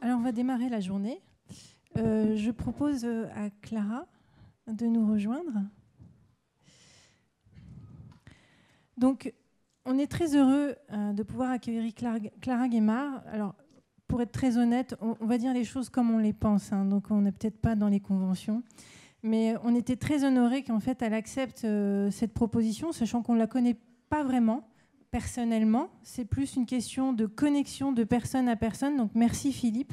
Alors, on va démarrer la journée. Je propose à Clara de nous rejoindre. Donc, on est très heureux de pouvoir accueillir Clara Guémard. Alors, pour être très honnête, on va dire les choses comme on les pense, hein, donc on n'est peut-être pas dans les conventions. Mais on était très honorés qu'en fait, elle accepte cette proposition, sachant qu'on ne la connaît pas vraiment, personnellement. C'est plus une question de connexion de personne à personne. Donc, merci Philippe.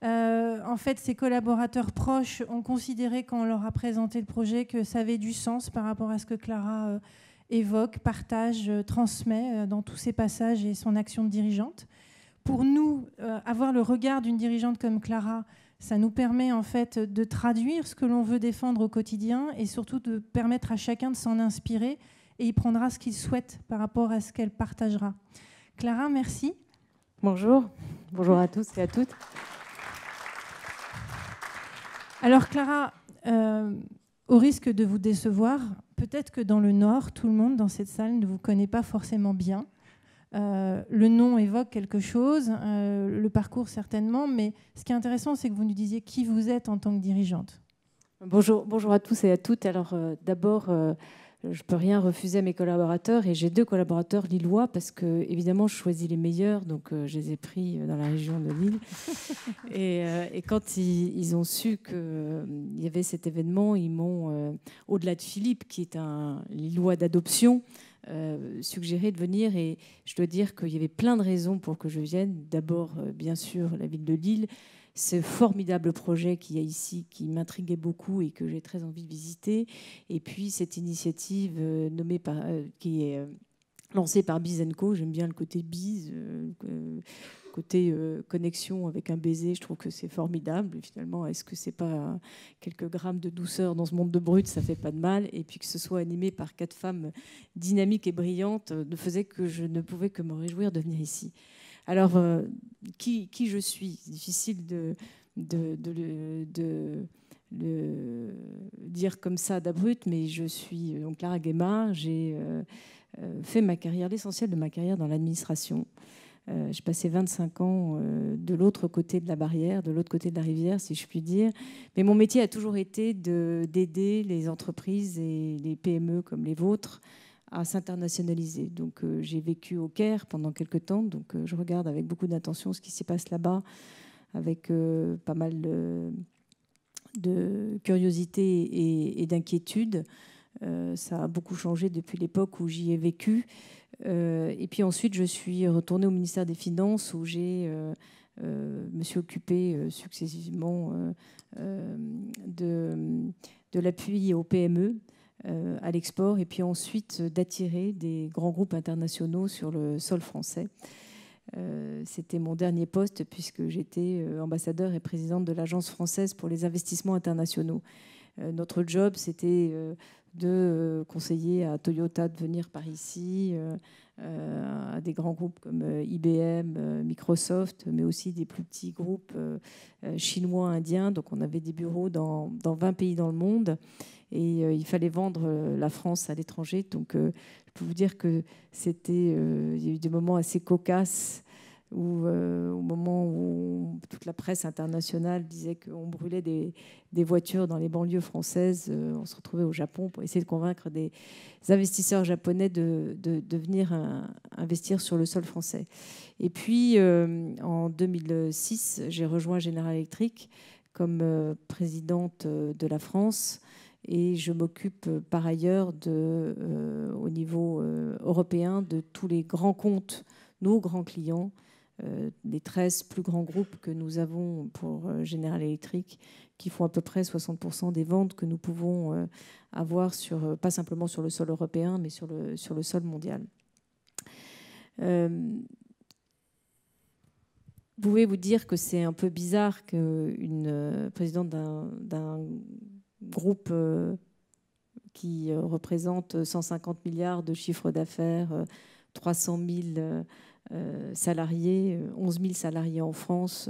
En fait, ses collaborateurs proches ont considéré, quand on leur a présenté le projet, que ça avait du sens par rapport à ce que Clara évoque, partage, transmet dans tous ses passages et son action de dirigeante. Pour nous, avoir le regard d'une dirigeante comme Clara, ça nous permet en fait de traduire ce que l'on veut défendre au quotidien et surtout de permettre à chacun de s'en inspirer, et il prendra ce qu'il souhaite par rapport à ce qu'elle partagera. Clara, merci. Bonjour. Bonjour à tous et à toutes. Alors Clara, au risque de vous décevoir, peut-être que dans le Nord, tout le monde dans cette salle ne vous connaît pas forcément bien. Le nom évoque quelque chose, le parcours certainement, mais ce qui est intéressant, c'est que vous nous disiez qui vous êtes en tant que dirigeante. Bonjour à tous et à toutes. Alors d'abord, je ne peux rien refuser à mes collaborateurs, et j'ai 2 collaborateurs lillois parce que évidemment je choisis les meilleurs, donc je les ai pris dans la région de Lille. Et quand ils ont su qu'il y avait cet événement, ils m'ont, au-delà de Philippe, qui est un lillois d'adoption, suggéré de venir. Et je dois dire qu'il y avait plein de raisons pour que je vienne. D'abord, bien sûr, la ville de Lille, ce formidable projet qu'il y a ici, qui m'intriguait beaucoup et que j'ai très envie de visiter. Et puis cette initiative qui est lancée par Biz & Co. J'aime bien le côté Biz, côté connexion avec un baiser. Je trouve que c'est formidable. Et finalement, est-ce que c'est pas quelques grammes de douceur dans ce monde de brut? Ça fait pas de mal. Et puis que ce soit animé par 4 femmes dynamiques et brillantes ne faisait que je ne pouvais que me réjouir de venir ici. Alors, qui je suis? C'est difficile de le dire comme ça d'abrupt, mais je suis donc Clara Guémard. J'ai fait l'essentiel de ma carrière dans l'administration. J'ai passé 25 ans de l'autre côté de la barrière, de l'autre côté de la rivière, si je puis dire. Mais mon métier a toujours été d'aider les entreprises et les PME comme les vôtres à s'internationaliser. Donc, j'ai vécu au Caire pendant quelques temps. Donc, je regarde avec beaucoup d'attention ce qui s'y passe là-bas, avec pas mal de curiosité et d'inquiétude. Ça a beaucoup changé depuis l'époque où j'y ai vécu. Et puis ensuite, je suis retournée au ministère des Finances où me suis occupée successivement de l'appui aux PME, à l'export, et puis ensuite d'attirer des grands groupes internationaux sur le sol français. C'était mon dernier poste puisque j'étais ambassadeur et présidente de l'Agence française pour les investissements internationaux. Notre job, c'était de conseiller à Toyota de venir par ici, à des grands groupes comme IBM, Microsoft, mais aussi des plus petits groupes chinois, indiens. Donc on avait des bureaux dans 20 pays dans le monde, et il fallait vendre la France à l'étranger. Donc je peux vous dire que il y a eu des moments assez cocasses où, au moment où toute la presse internationale disait qu'on brûlait des voitures dans les banlieues françaises, on se retrouvait au Japon pour essayer de convaincre des investisseurs japonais de venir investir sur le sol français. Et puis, en 2006, j'ai rejoint General Electric comme présidente de la France, et je m'occupe par ailleurs au niveau européen de tous les grands comptes, nos grands clients, les 13 plus grands groupes que nous avons pour General Electric, qui font à peu près 60% des ventes que nous pouvons avoir pas simplement sur le sol européen, mais sur le sol mondial. Vous pouvez vous dire que c'est un peu bizarre qu'une présidente d'un groupe qui représente 150 milliards de chiffre d'affaires, 300 000 salariés, 11 000 salariés en France.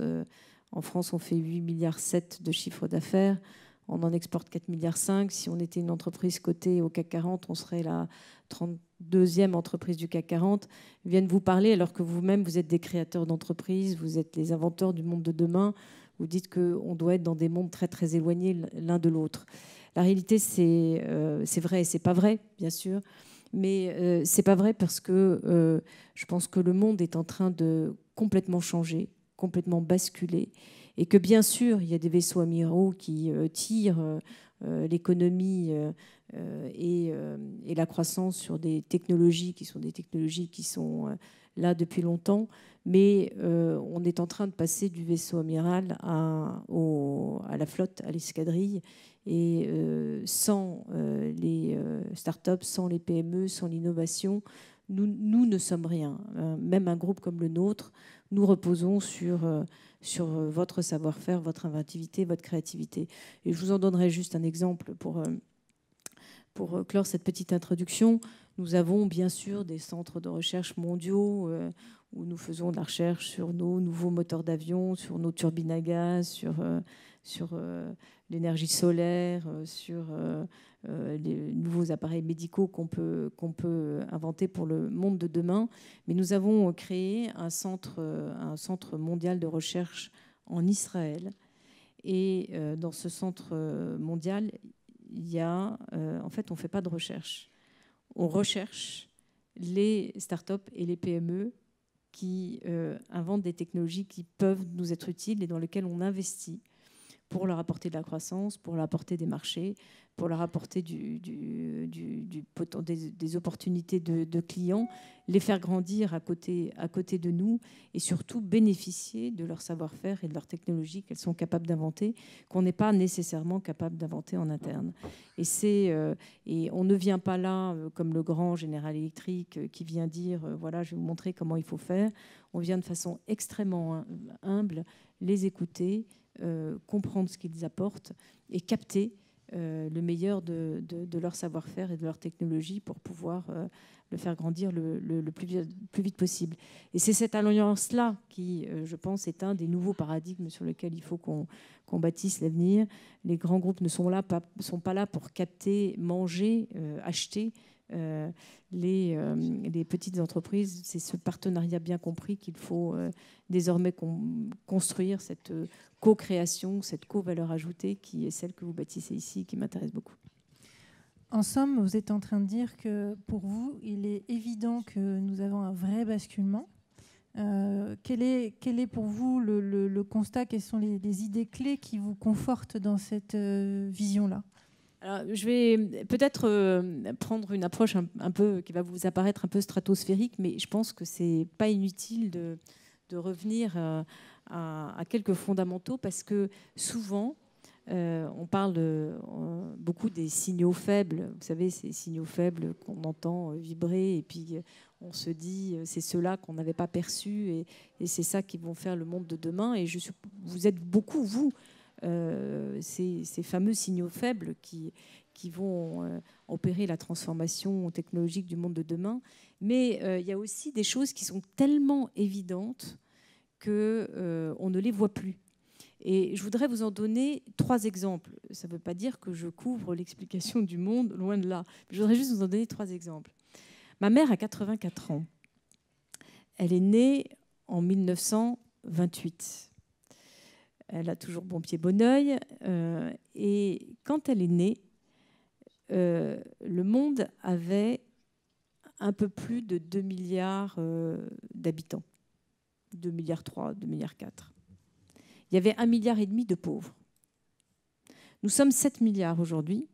En France, on fait 8,7 milliards de chiffre d'affaires. On en exporte 4,5 milliards. Si on était une entreprise cotée au CAC 40, on serait la deuxième entreprise du CAC 40, viennent vous parler alors que vous-même, vous êtes des créateurs d'entreprises, vous êtes les inventeurs du monde de demain. Vous dites qu'on doit être dans des mondes très, très éloignés l'un de l'autre. La réalité, c'est vrai et c'est pas vrai, bien sûr. Mais c'est pas vrai parce que je pense que le monde est en train de complètement changer, complètement basculer. Et que bien sûr, il y a des vaisseaux amiraux qui tirent l'économie et la croissance sur des technologies qui sont là depuis longtemps. Mais on est en train de passer du vaisseau amiral à la flotte, à l'escadrille. Et sans les startups, sans les PME, sans l'innovation, nous ne sommes rien. Même un groupe comme le nôtre, nous reposons sur votre savoir-faire, votre inventivité, votre créativité. Et je vous en donnerai juste un exemple pour clore cette petite introduction. Nous avons bien sûr des centres de recherche mondiaux où nous faisons de la recherche sur nos nouveaux moteurs d'avion, sur nos turbines à gaz, sur l'énergie solaire, sur les nouveaux appareils médicaux qu'on peut inventer pour le monde de demain. Mais nous avons créé un centre mondial de recherche en Israël. Et dans ce centre mondial, il y a, en fait, on ne fait pas de recherche. On recherche les startups et les PME qui inventent des technologies qui peuvent nous être utiles et dans lesquelles on investit pour leur apporter de la croissance, pour leur apporter des marchés, pour leur apporter des opportunités de clients, les faire grandir à côté de nous et surtout bénéficier de leur savoir-faire et de leur technologie qu'elles sont capables d'inventer, qu'on n'est pas nécessairement capable d'inventer en interne. Et on ne vient pas là comme le grand General Electric qui vient dire voilà, je vais vous montrer comment il faut faire. On vient de façon extrêmement humble les écouter, comprendre ce qu'ils apportent et capter le meilleur de leur savoir-faire et de leur technologie pour pouvoir le faire grandir le plus vite possible. Et c'est cette alliance-là qui, je pense, est un des nouveaux paradigmes sur lesquels il faut qu'on bâtisse l'avenir. Les grands groupes ne sont pas là pour capter, manger, acheter les petites entreprises. C'est ce partenariat bien compris qu'il faut désormais construire, cette co-création, cette co-valeur ajoutée qui est celle que vous bâtissez ici, qui m'intéresse beaucoup. En somme, vous êtes en train de dire que pour vous, il est évident que nous avons un vrai basculement. Quel est pour vous le constat? Quelles sont les idées clés qui vous confortent dans cette vision-là? Alors, je vais peut-être prendre une approche un peu qui va vous apparaître un peu stratosphérique, mais je pense que c'est pas inutile de revenir à quelques fondamentaux parce que souvent, on parle beaucoup des signaux faibles. Vous savez, ces signaux faibles qu'on entend vibrer et puis on se dit c'est ceux-là qu'on n'avait pas perçus et c'est ça qui vont faire le monde de demain. Et vous êtes beaucoup, vous, ces fameux signaux faibles qui vont opérer la transformation technologique du monde de demain. Mais il y a aussi des choses qui sont tellement évidentes qu'on ne les voit plus. Et je voudrais vous en donner 3 exemples. Ça ne veut pas dire que je couvre l'explication du monde, loin de là. Je voudrais juste vous en donner 3 exemples. Ma mère a 84 ans. Elle est née en 1928. Elle a toujours bon pied, bon oeil. Et quand elle est née, le monde avait un peu plus de 2 milliards d'habitants. 2,3 milliards, 2,4 milliards. Il y avait 1,5 milliard de pauvres. Nous sommes 7 milliards aujourd'hui.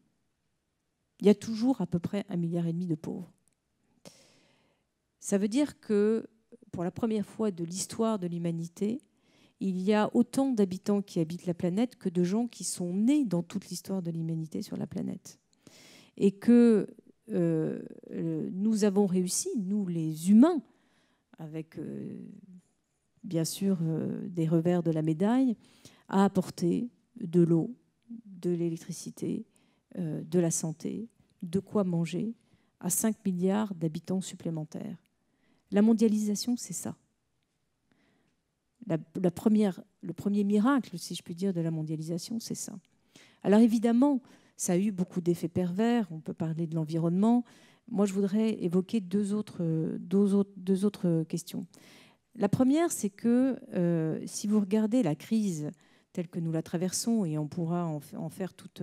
Il y a toujours à peu près 1,5 milliard de pauvres. Ça veut dire que pour la première fois de l'histoire de l'humanité, il y a autant d'habitants qui habitent la planète que de gens qui sont nés dans toute l'histoire de l'humanité sur la planète. Et que nous avons réussi, nous les humains, avec bien sûr des revers de la médaille, à apporter de l'eau, de l'électricité, de la santé, de quoi manger à 5 milliards d'habitants supplémentaires. La mondialisation, c'est ça. Le premier miracle, si je puis dire, de la mondialisation, c'est ça. Alors évidemment, ça a eu beaucoup d'effets pervers. On peut parler de l'environnement. moi, je voudrais évoquer deux autres questions. La première, c'est que si vous regardez la crise telle que nous la traversons, et on pourra en faire toute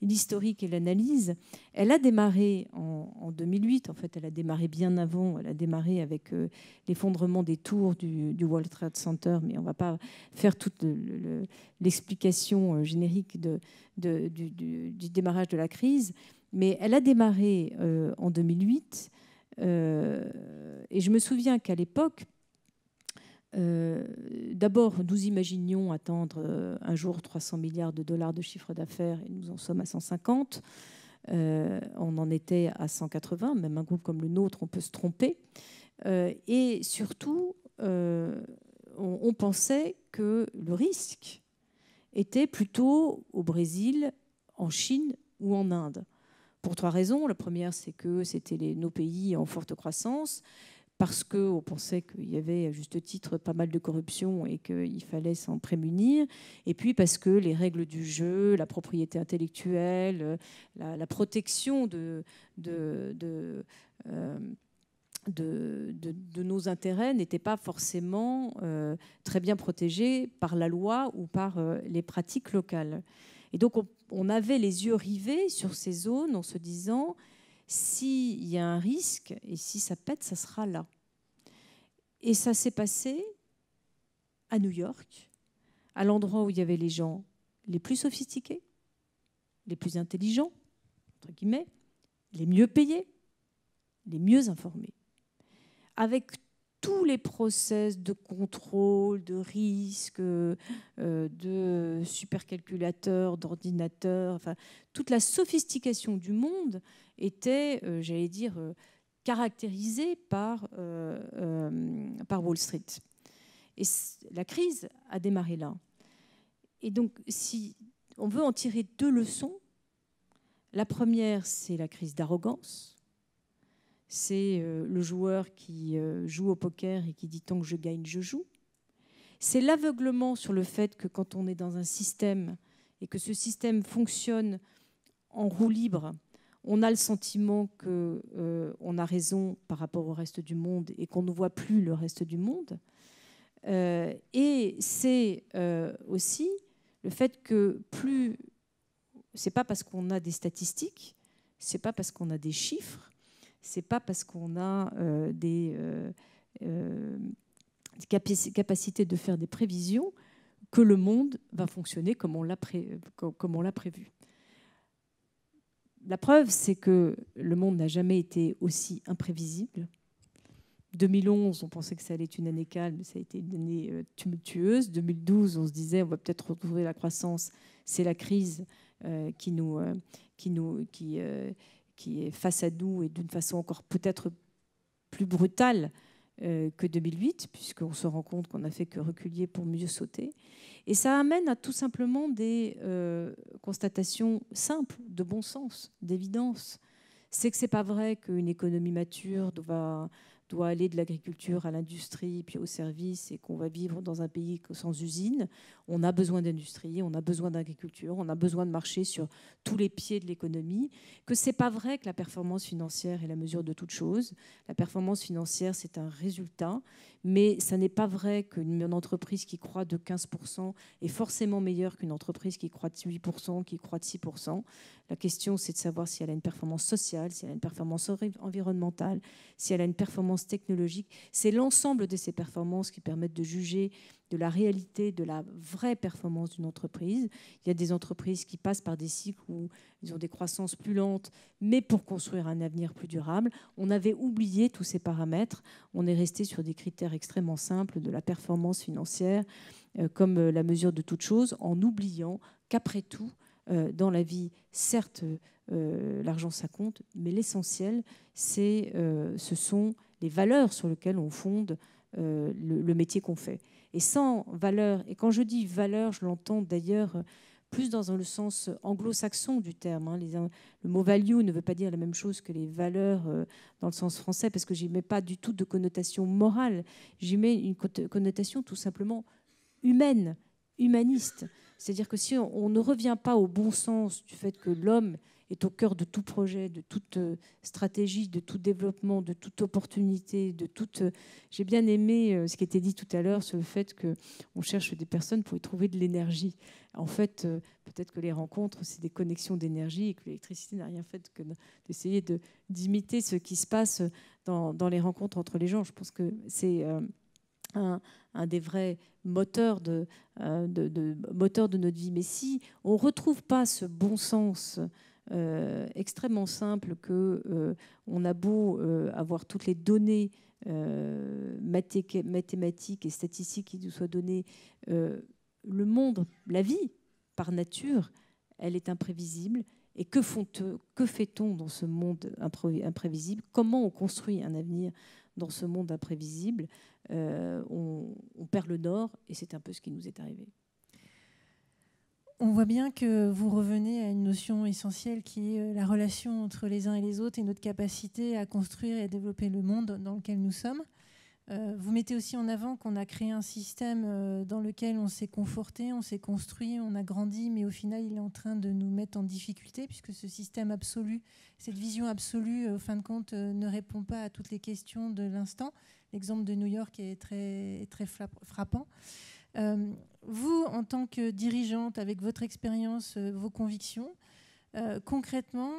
une historique et l'analyse, elle a démarré en 2008. En fait, elle a démarré bien avant. Elle a démarré avec l'effondrement des tours du World Trade Center, mais on ne va pas faire toute l'explication générique du démarrage de la crise. Mais elle a démarré en 2008. Et je me souviens qu'à l'époque, d'abord, nous imaginions atteindre un jour 300 milliards de dollars de chiffre d'affaires et nous en sommes à 150. On en était à 180. Même un groupe comme le nôtre, on peut se tromper. Et surtout, on pensait que le risque était plutôt au Brésil, en Chine ou en Inde. Pour trois raisons. La première, c'est que c'était nos pays en forte croissance, parce qu'on pensait qu'il y avait, à juste titre, pas mal de corruption et qu'il fallait s'en prémunir. Et puis parce que les règles du jeu, la propriété intellectuelle, la protection de nos intérêts n'étaient pas forcément très bien protégés par la loi ou par les pratiques locales. Et donc, on avait les yeux rivés sur ces zones en se disant, s'il y a un risque et si ça pète, ça sera là. Et ça s'est passé à New York, à l'endroit où il y avait les gens les plus sophistiqués, les plus intelligents, entre guillemets, les mieux payés, les mieux informés, avec tous les process de contrôle, de risque, de supercalculateurs, d'ordinateurs, enfin, toute la sophistication du monde était, j'allais dire, caractérisée par Wall Street. Et la crise a démarré là. Et donc, si on veut en tirer deux leçons, la première, c'est la crise d'arrogance. C'est le joueur qui joue au poker et qui dit « tant que je gagne, je joue ». C'est l'aveuglement sur le fait que quand on est dans un système et que ce système fonctionne en roue libre, on a le sentiment qu'on a raison par rapport au reste du monde et qu'on ne voit plus le reste du monde. Et c'est aussi le fait que plus... C'est pas parce qu'on a des statistiques, c'est pas parce qu'on a des chiffres, c'est pas parce qu'on a des capacités de faire des prévisions que le monde va fonctionner comme on l'a prévu. La preuve, c'est que le monde n'a jamais été aussi imprévisible. 2011, on pensait que ça allait être une année calme, mais ça a été une année tumultueuse. 2012, on se disait on va peut-être retrouver la croissance. C'est la crise qui est face à nous et d'une façon encore peut-être plus brutale que 2008, puisqu'on se rend compte qu'on n'a fait que reculer pour mieux sauter. Et ça amène à tout simplement des constatations simples, de bon sens, d'évidence. C'est que ce n'est pas vrai qu'une économie mature doit aller de l'agriculture à l'industrie, puis au service, et qu'on va vivre dans un pays sans usine. On a besoin d'industrie, on a besoin d'agriculture, on a besoin de marcher sur tous les pieds de l'économie. Que ce n'est pas vrai que la performance financière est la mesure de toute chose. La performance financière, c'est un résultat, mais ça n'est pas vrai qu'une entreprise qui croît de 15% est forcément meilleure qu'une entreprise qui croît de 8%, qui croît de 6%. La question, c'est de savoir si elle a une performance sociale, si elle a une performance environnementale, si elle a une performance technologique. C'est l'ensemble de ces performances qui permettent de juger de la réalité, de la vraie performance d'une entreprise. Il y a des entreprises qui passent par des cycles où ils ont des croissances plus lentes, mais pour construire un avenir plus durable. On avait oublié tous ces paramètres. On est resté sur des critères extrêmement simples de la performance financière comme la mesure de toute chose, en oubliant qu'après tout, dans la vie, certes, l'argent, ça compte, mais l'essentiel, ce sont les valeurs sur lesquelles on fonde le métier qu'on fait. Et sans valeur, et quand je dis valeur, je l'entends d'ailleurs plus dans le sens anglo-saxon du terme. Le mot value ne veut pas dire la même chose que les valeurs dans le sens français, parce que je n'y mets pas du tout de connotation morale. J'y mets une connotation tout simplement humaine, humaniste. C'est-à-dire que si on ne revient pas au bon sens du fait que l'homme est au cœur de tout projet, de toute stratégie, de tout développement, de toute opportunité, de toute... J'ai bien aimé ce qui était dit tout à l'heure sur le fait qu'on cherche des personnes pour y trouver de l'énergie. En fait, peut-être que les rencontres, c'est des connexions d'énergie et que l'électricité n'a rien fait que d'essayer d'imiter ce qui se passe dans les rencontres entre les gens. Je pense que c'est un des vrais moteurs de notre vie. Mais si on ne retrouve pas ce bon sens extrêmement simple que on a beau avoir toutes les données mathématiques et statistiques qui nous soient données, le monde, la vie, par nature, elle est imprévisible. Et que fait-on dans ce monde imprévisible? Comment on construit un avenir dans ce monde imprévisible? On perd le nord, et c'est un peu ce qui nous est arrivé. On voit bien que vous revenez à une notion essentielle qui est la relation entre les uns et les autres et notre capacité à construire et à développer le monde dans lequel nous sommes. Vous mettez aussi en avant qu'on a créé un système dans lequel on s'est conforté, on s'est construit, on a grandi, mais au final, il est en train de nous mettre en difficulté puisque ce système absolu, cette vision absolue, au fin de compte, ne répond pas à toutes les questions de l'instant. L'exemple de New York est très, très frappant. Vous, en tant que dirigeante, avec votre expérience, vos convictions, concrètement,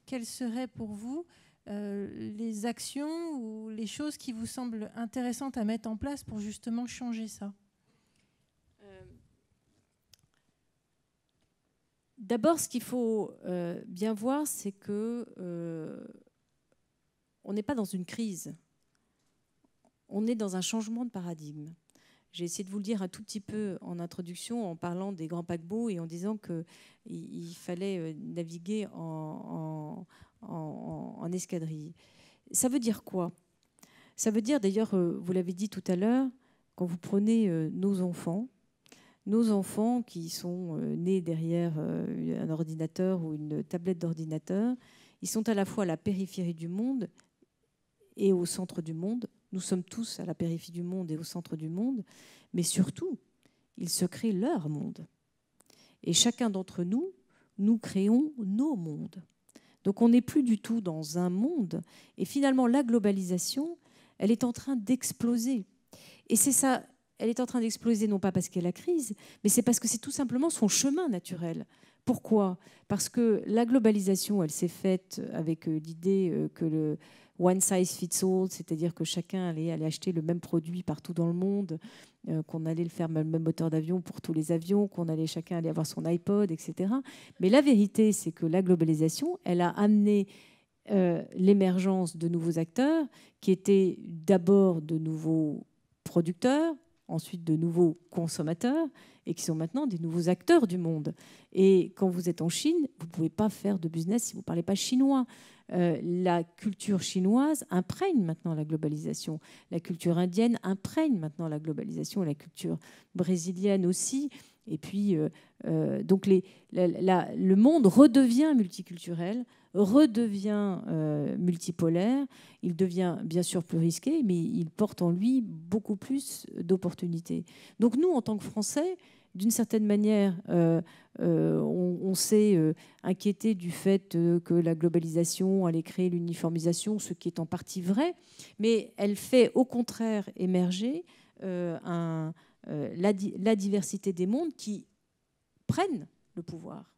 quelles seraient pour vous les actions ou les choses qui vous semblent intéressantes à mettre en place pour justement changer ça? D'abord, ce qu'il faut bien voir, c'est que on n'est pas dans une crise. On est dans un changement de paradigme. J'ai essayé de vous le dire un tout petit peu en introduction en parlant des grands paquebots et en disant qu'il fallait naviguer en escadrille. Ça veut dire quoi? Ça veut dire, d'ailleurs, vous l'avez dit tout à l'heure, quand vous prenez nos enfants qui sont nés derrière un ordinateur ou une tablette d'ordinateur, ils sont à la fois à la périphérie du monde et au centre du monde. Nous sommes tous à la périphérie du monde et au centre du monde, mais surtout, ils se créent leur monde. Et chacun d'entre nous, nous créons nos mondes. Donc on n'est plus du tout dans un monde. Et finalement, la globalisation, elle est en train d'exploser. Et c'est ça, elle est en train d'exploser non pas parce qu'il y a la crise, mais c'est parce que c'est tout simplement son chemin naturel. Pourquoi? Parce que la globalisation, elle s'est faite avec l'idée que le one size fits all, c'est-à-dire que chacun allait acheter le même produit partout dans le monde, qu'on allait le faire le même moteur d'avion pour tous les avions, chacun allait avoir son iPod, etc. Mais la vérité, c'est que la globalisation, elle a amené l'émergence de nouveaux acteurs qui étaient d'abord de nouveaux producteurs, ensuite de nouveaux consommateurs, et qui sont maintenant des nouveaux acteurs du monde. Et quand vous êtes en Chine, vous ne pouvez pas faire de business si vous ne parlez pas chinois. La culture chinoise imprègne maintenant la globalisation. La culture indienne imprègne maintenant la globalisation, la culture brésilienne aussi. Et puis, donc le monde redevient multiculturel, redevient multipolaire. Il devient bien sûr plus risqué, mais il porte en lui beaucoup plus d'opportunités. Donc nous, en tant que Français, d'une certaine manière, on s'est inquiété du fait que la globalisation allait créer l'uniformisation, ce qui est en partie vrai, mais elle fait au contraire émerger la diversité des mondes qui prennent le pouvoir.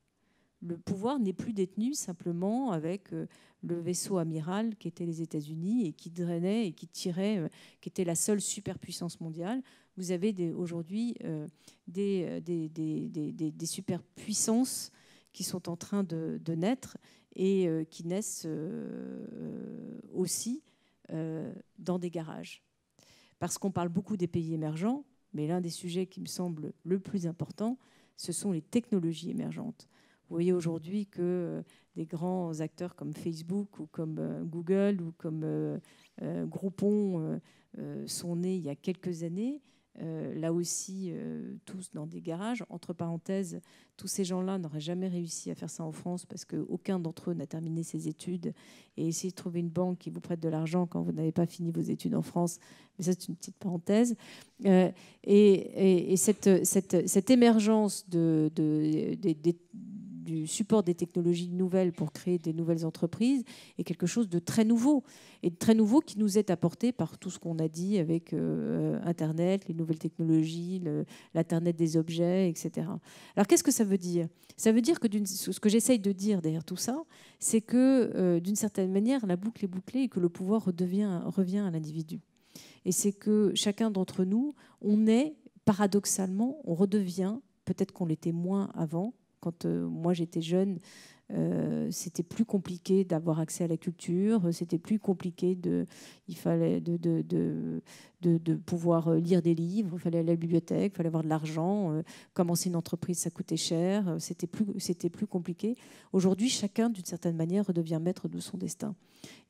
Le pouvoir n'est plus détenu simplement avec le vaisseau amiral qui était les États-Unis et qui drainait et qui tirait, qui était la seule superpuissance mondiale. Vous avez aujourd'hui des superpuissances qui sont en train de naître et qui naissent aussi dans des garages. Parce qu'on parle beaucoup des pays émergents, mais l'un des sujets qui me semble le plus important, ce sont les technologies émergentes. Vous voyez aujourd'hui que des grands acteurs comme Facebook ou comme Google ou comme Groupon sont nés il y a quelques années. Là aussi, tous dans des garages. Entre parenthèses, tous ces gens-là n'auraient jamais réussi à faire ça en France parce qu'aucun d'entre eux n'a terminé ses études. Et essayer de trouver une banque qui vous prête de l'argent quand vous n'avez pas fini vos études en France, mais ça, c'est une petite parenthèse. Et cette émergence du du support des technologies nouvelles pour créer des nouvelles entreprises est quelque chose de très nouveau, et de très nouveau qui nous est apporté par tout ce qu'on a dit avec Internet, les nouvelles technologies, l'Internet des objets, etc. Alors qu'est-ce que ça veut dire? Ça veut dire que ce que j'essaye de dire derrière tout ça, c'est que d'une certaine manière, la boucle est bouclée et que le pouvoir revient à l'individu. Et c'est que chacun d'entre nous, on est, paradoxalement, on redevient, peut-être qu'on l'était moins avant. Quand moi j'étais jeune, c'était plus compliqué d'avoir accès à la culture, c'était plus compliqué il fallait de pouvoir lire des livres, il fallait aller à la bibliothèque, il fallait avoir de l'argent, commencer une entreprise ça coûtait cher, c'était plus compliqué. Aujourd'hui, chacun d'une certaine manière redevient maître de son destin.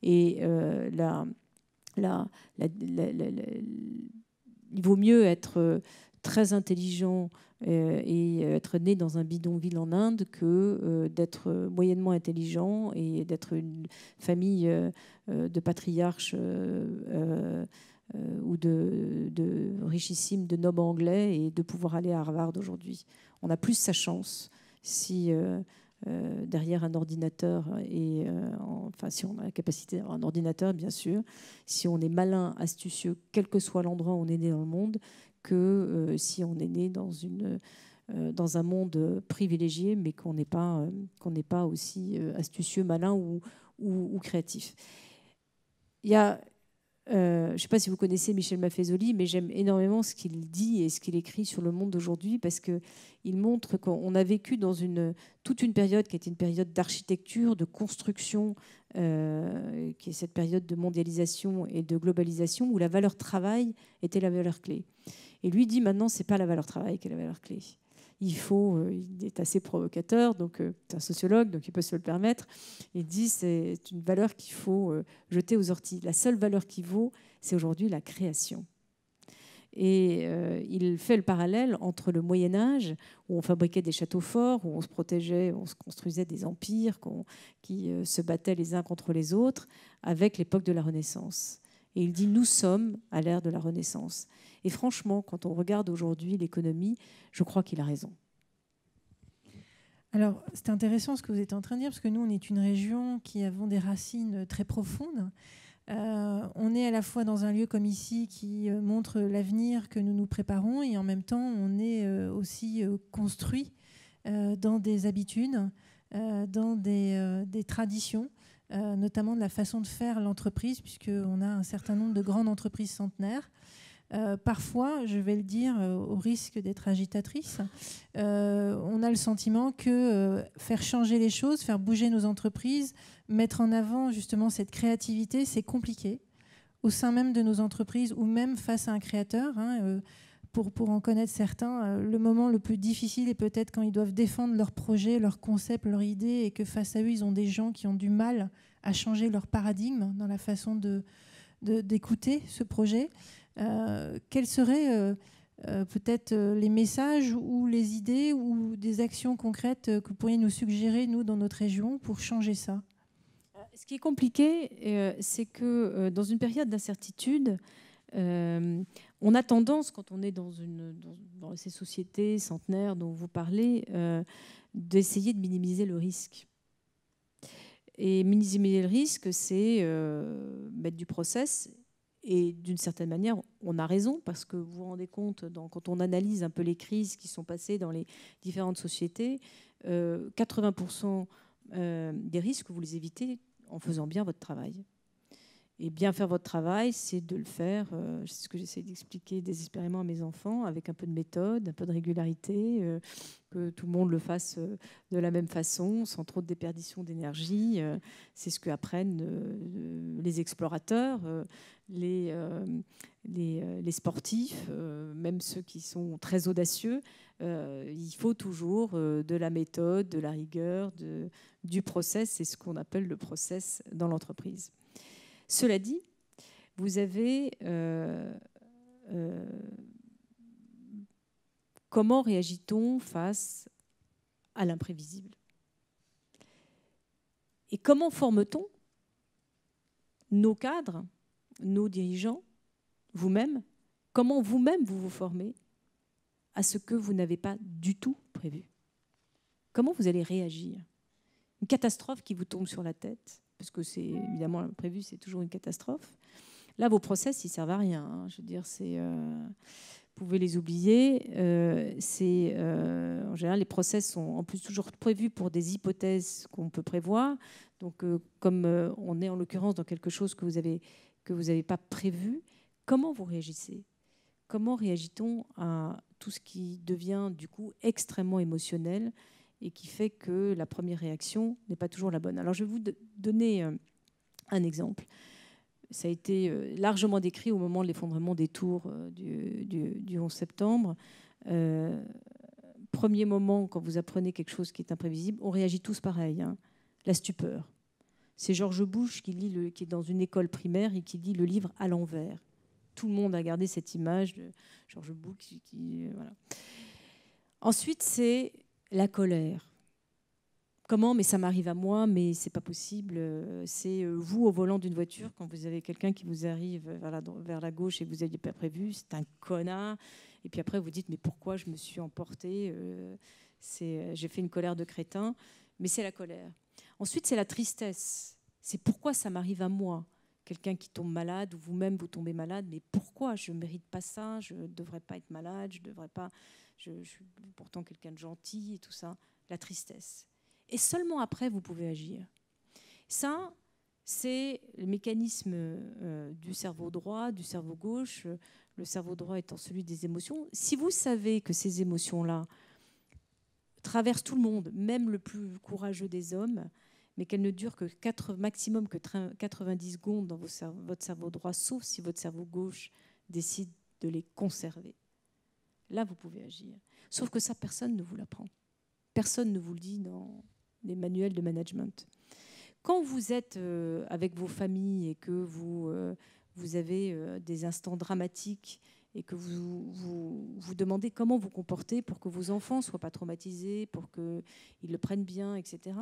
Et il vaut mieux être très intelligent et être né dans un bidonville en Inde que d'être moyennement intelligent et d'être une famille de patriarches ou de richissimes, de nobles anglais, et de pouvoir aller à Harvard aujourd'hui. On a plus sa chance si derrière un ordinateur, enfin si on a la capacité d'avoir un ordinateur, bien sûr, si on est malin, astucieux, quel que soit l'endroit où on est né dans le monde, que si on est né dans un monde privilégié, mais qu'on n'est pas aussi astucieux, malin ou créatif. Il y a je ne sais pas si vous connaissez Michel Maffezoli, mais j'aime énormément ce qu'il dit et ce qu'il écrit sur le monde d'aujourd'hui, parce qu'il montre qu'on a vécu dans toute une période qui était une période d'architecture, de construction, qui est cette période de mondialisation et de globalisation, où la valeur travail était la valeur clé. Et lui dit maintenant, ce n'est pas la valeur travail qui est la valeur clé. Il est assez provocateur, donc c'est un sociologue, donc il peut se le permettre. Il dit c'est une valeur qu'il faut jeter aux orties. La seule valeur qui vaut, c'est aujourd'hui la création. Et il fait le parallèle entre le Moyen-Âge, où on fabriquait des châteaux forts, où on se protégeait, on se construisait des empires qui se battaient les uns contre les autres, avec l'époque de la Renaissance. Et il dit nous sommes à l'ère de la Renaissance. Et franchement, quand on regarde aujourd'hui l'économie, je crois qu'il a raison. Alors, c'est intéressant ce que vous êtes en train de dire, parce que nous, on est une région qui avons des racines très profondes. On est à la fois dans un lieu comme ici qui montre l'avenir que nous nous préparons, et en même temps, on est aussi construit dans des habitudes, dans des traditions, notamment de la façon de faire l'entreprise, puisqu'on a un certain nombre de grandes entreprises centenaires. Parfois, je vais le dire au risque d'être agitatrice, on a le sentiment que faire changer les choses, faire bouger nos entreprises, mettre en avant justement cette créativité, c'est compliqué au sein même de nos entreprises ou même face à un créateur. Pour en connaître certains, le moment le plus difficile est peut-être quand ils doivent défendre leur projet, leur concept, leur idée, et que face à eux, ils ont des gens qui ont du mal à changer leur paradigme dans la façon d'écouter ce projet. Quels seraient peut-être les messages ou les idées ou des actions concrètes que vous pourriez nous suggérer, nous, dans notre région, pour changer ça? Ce qui est compliqué, c'est que dans une période d'incertitude, on a tendance, quand on est dans ces sociétés centenaires dont vous parlez, d'essayer de minimiser le risque. Et minimiser le risque, c'est mettre du process. Et d'une certaine manière, on a raison, parce que vous vous rendez compte, quand on analyse un peu les crises qui sont passées dans les différentes sociétés, 80% des risques, vous les évitez en faisant bien votre travail. Et bien faire votre travail, c'est de le faire, c'est ce que j'essaie d'expliquer désespérément à mes enfants, avec un peu de méthode, un peu de régularité, que tout le monde le fasse de la même façon, sans trop de déperdition d'énergie. C'est ce qu'apprennent les explorateurs, les sportifs, même ceux qui sont très audacieux. Il faut toujours de la méthode, de la rigueur, du process. C'est ce qu'on appelle le process dans l'entreprise. Cela dit, vous avez comment réagit-on face à l'imprévisible? Et comment forme-t-on nos cadres, nos dirigeants, vous-même? Comment vous-même vous formez à ce que vous n'avez pas du tout prévu? comment vous allez réagir? Une catastrophe qui vous tombe sur la tête, parce que c'est évidemment imprévu, c'est toujours une catastrophe. Là, vos process, ils ne servent à rien. Hein. Je veux dire, vous pouvez les oublier. En général, les process sont en plus toujours prévus pour des hypothèses qu'on peut prévoir. Donc, comme on est en l'occurrence dans quelque chose que vous n'avez pas prévu, comment vous réagissez? Comment réagit-on à tout ce qui devient du coup extrêmement émotionnel et qui fait que la première réaction n'est pas toujours la bonne? Alors, je vais vous donner un exemple. Ça a été largement décrit au moment de l'effondrement des tours du 11 septembre. Premier moment, quand vous apprenez quelque chose qui est imprévisible, on réagit tous pareil, hein, la stupeur. C'est George Bush qui est dans une école primaire et qui lit le livre à l'envers. Tout le monde a gardé cette image de George Bush. Voilà. Ensuite, c'est la colère. Comment? Mais ça m'arrive à moi, mais c'est pas possible. C'est vous au volant d'une voiture, quand vous avez quelqu'un qui vous arrive vers la gauche et que vous n'aviez pas prévu, c'est un connard. Et puis après, vous dites, mais pourquoi je me suis emportée? J'ai fait une colère de crétin, mais c'est la colère. Ensuite, c'est la tristesse. C'est pourquoi ça m'arrive à moi? Quelqu'un qui tombe malade, ou vous-même vous tombez malade, mais pourquoi? Je ne mérite pas ça, je ne devrais pas être malade, je suis pourtant quelqu'un de gentil et tout ça. La tristesse. Et seulement après, vous pouvez agir. Ça, c'est le mécanisme du cerveau droit, du cerveau gauche, le cerveau droit étant celui des émotions. Si vous savez que ces émotions-là traversent tout le monde, même le plus courageux des hommes, mais qu'elles ne durent que maximum que 90 secondes dans votre cerveau droit, sauf si votre cerveau gauche décide de les conserver. Là, vous pouvez agir. Sauf que ça, personne ne vous l'apprend. Personne ne vous le dit dans les manuels de management. Quand vous êtes avec vos familles et que vous avez des instants dramatiques et que vous demandez comment vous comporter pour que vos enfants ne soient pas traumatisés, pour qu'ils le prennent bien, etc.,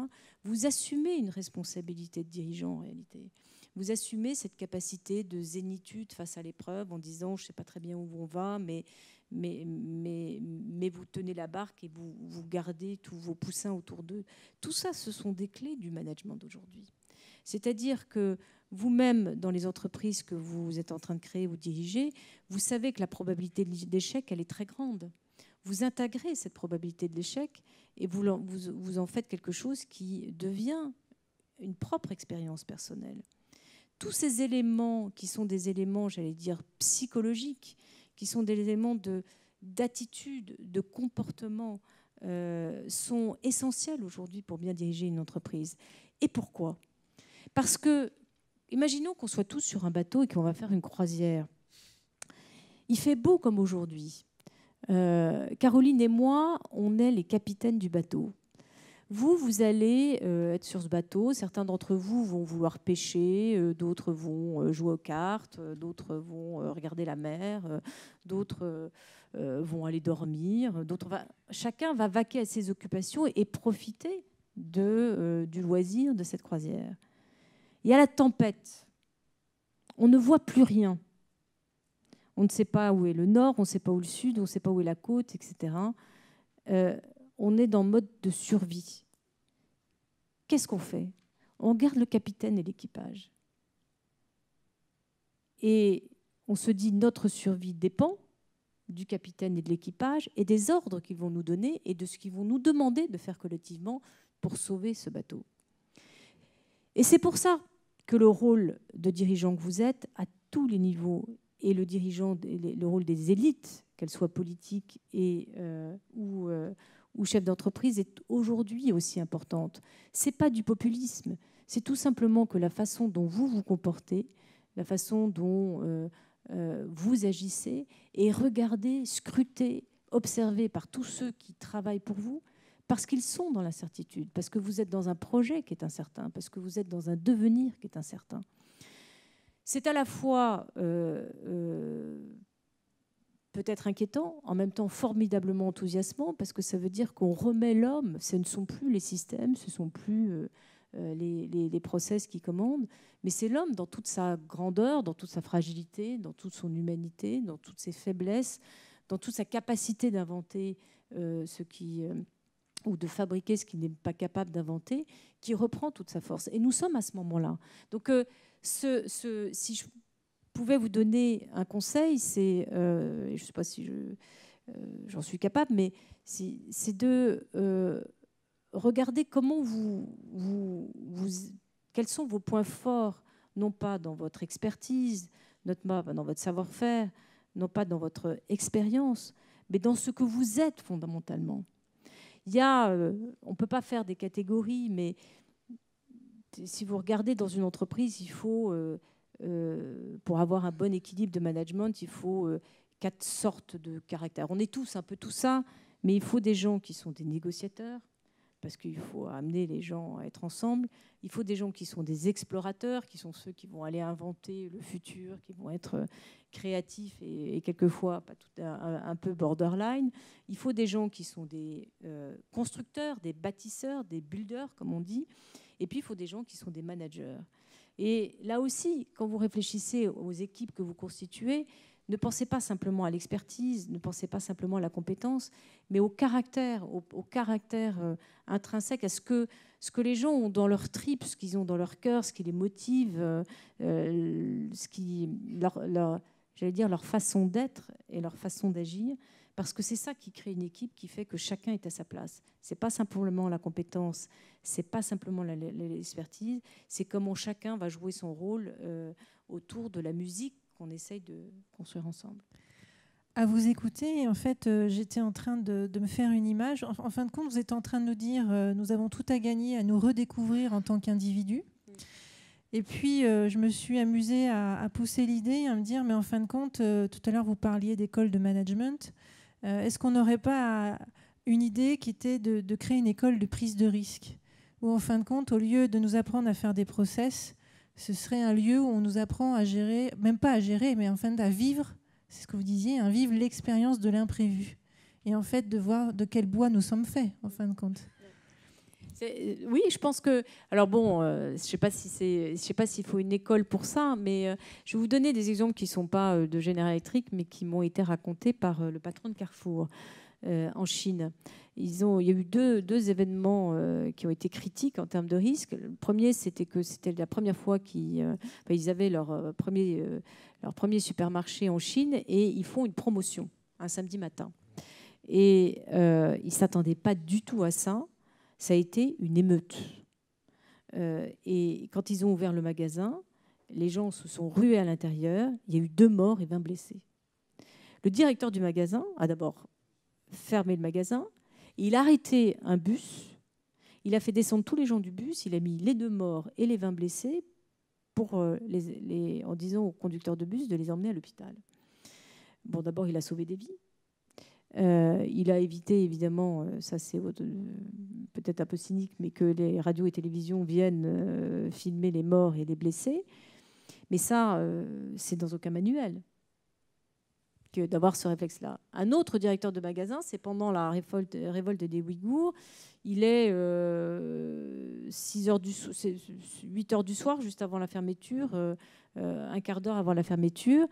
vous assumez une responsabilité de dirigeant en réalité. Vous assumez cette capacité de zénitude face à l'épreuve en disant « je ne sais pas très bien où on va, mais vous tenez la barque et vous gardez tous vos poussins autour d'eux. » Tout ça, ce sont des clés du management d'aujourd'hui. C'est-à-dire que vous-même, dans les entreprises que vous êtes en train de créer ou diriger, vous savez que la probabilité d'échec, elle est très grande. Vous intégrez cette probabilité de l'échec et vous en faites quelque chose qui devient une propre expérience personnelle. Tous ces éléments qui sont des éléments, j'allais dire, psychologiques, qui sont des éléments d'attitude, de comportement, sont essentiels aujourd'hui pour bien diriger une entreprise. Et pourquoi? Parce que, imaginons qu'on soit tous sur un bateau et qu'on va faire une croisière. Il fait beau comme aujourd'hui. Caroline et moi, on est les capitaines du bateau. Vous allez être sur ce bateau. Certains d'entre vous vont vouloir pêcher, d'autres vont jouer aux cartes, d'autres vont regarder la mer, d'autres vont aller dormir. Chacun va vaquer à ses occupations et profiter du loisir de cette croisière. Il y a la tempête. On ne voit plus rien. On ne sait pas où est le nord, on ne sait pas où le sud, on ne sait pas où est la côte, etc. On est dans mode de survie. Qu'est-ce qu'on fait? On garde le capitaine et l'équipage. Et on se dit notre survie dépend du capitaine et de l'équipage et des ordres qu'ils vont nous donner et de ce qu'ils vont nous demander de faire collectivement pour sauver ce bateau. Et c'est pour ça que le rôle de dirigeant que vous êtes, à tous les niveaux, et le rôle des élites, qu'elles soient politiques ou chef d'entreprise, est aujourd'hui aussi importante. Ce n'est pas du populisme, c'est tout simplement que la façon dont vous vous comportez, la façon dont vous agissez est regardée, scrutée, observée par tous ceux qui travaillent pour vous, parce qu'ils sont dans l'incertitude, parce que vous êtes dans un projet qui est incertain, parce que vous êtes dans un devenir qui est incertain. C'est à la fois peut-être inquiétant, en même temps formidablement enthousiasmant, parce que ça veut dire qu'on remet l'homme. Ce ne sont plus les systèmes, ce ne sont plus les process qui commandent, mais c'est l'homme dans toute sa grandeur, dans toute sa fragilité, dans toute son humanité, dans toutes ses faiblesses, dans toute sa capacité d'inventer ce qui ou de fabriquer ce qu'il n'est pas capable d'inventer, qui reprend toute sa force. Et nous sommes à ce moment-là. Donc, si je pouvais vous donner un conseil, c'est, je ne sais pas si j'en suis capable, mais c'est de regarder comment quels sont vos points forts, non pas dans votre expertise, non pas dans votre savoir-faire, non pas dans votre expérience, mais dans ce que vous êtes fondamentalement. On ne peut pas faire des catégories, mais si vous regardez dans une entreprise, il faut, pour avoir un bon équilibre de management, il faut 4 sortes de caractères. On est tous un peu tout ça, mais il faut des gens qui sont des négociateurs, parce qu'il faut amener les gens à être ensemble. Il faut des gens qui sont des explorateurs, qui sont ceux qui vont aller inventer le futur, qui vont être créatifs et quelquefois pas tout, un peu borderline. Il faut des gens qui sont des constructeurs, des bâtisseurs, des builders, comme on dit. Et puis, il faut des gens qui sont des managers. Et là aussi, quand vous réfléchissez aux équipes que vous constituez, ne pensez pas simplement à l'expertise, ne pensez pas simplement à la compétence, mais au caractère intrinsèque, à ce que les gens ont dans leur tripes, ce qu'ils ont dans leur cœur, ce qui les motive, leur façon d'être et leur façon d'agir, parce que c'est ça qui crée une équipe qui fait que chacun est à sa place. Ce n'est pas simplement la compétence, ce n'est pas simplement l'expertise, c'est comment chacun va jouer son rôle autour de la musique qu'on essaye de construire ensemble. À vous écouter, en fait, j'étais en train de me faire une image. En fin de compte, vous êtes en train de nous dire nous avons tout à gagner à nous redécouvrir en tant qu'individus. Et puis, je me suis amusée à pousser l'idée, à me dire, mais en fin de compte, tout à l'heure, vous parliez d'école de management. Est-ce qu'on n'aurait pas une idée qui était de créer une école de prise de risque, où, en fin de compte, au lieu de nous apprendre à faire des process, ce serait un lieu où on nous apprend à gérer, même pas à gérer, mais en fin à vivre, c'est ce que vous disiez, vivre l'expérience de l'imprévu. Et en fait, de voir de quel bois nous sommes faits, en fin de compte. Oui, je pense que... Alors bon, je ne sais pas s'il faut une école pour ça, mais je vais vous donner des exemples qui ne sont pas de General Electric, mais qui m'ont été racontés par le patron de Carrefour en Chine. Il y a eu deux événements qui ont été critiques en termes de risque. Le premier, c'était que c'était la première fois qu'ils avaient leur premier supermarché en Chine et ils font une promotion un samedi matin. Et ils ne s'attendaient pas du tout à ça. Ça a été une émeute. Et quand ils ont ouvert le magasin, les gens se sont rués à l'intérieur. Il y a eu 2 morts et 20 blessés. Le directeur du magasin a d'abord fermé le magasin. Il a arrêté un bus. Il a fait descendre tous les gens du bus. Il a mis les 2 morts et les 20 blessés en disant au conducteur de bus de les emmener à l'hôpital. Bon, d'abord, il a sauvé des vies. Il a évité, évidemment, ça c'est peut-être un peu cynique, mais que les radios et télévisions viennent filmer les morts et les blessés. Mais ça, c'est dans aucun manuel que d'avoir ce réflexe-là. Un autre directeur de magasin, c'est pendant la révolte des Ouïghours. Il est 8 heures du soir, juste avant la fermeture, un quart d'heure avant la fermeture.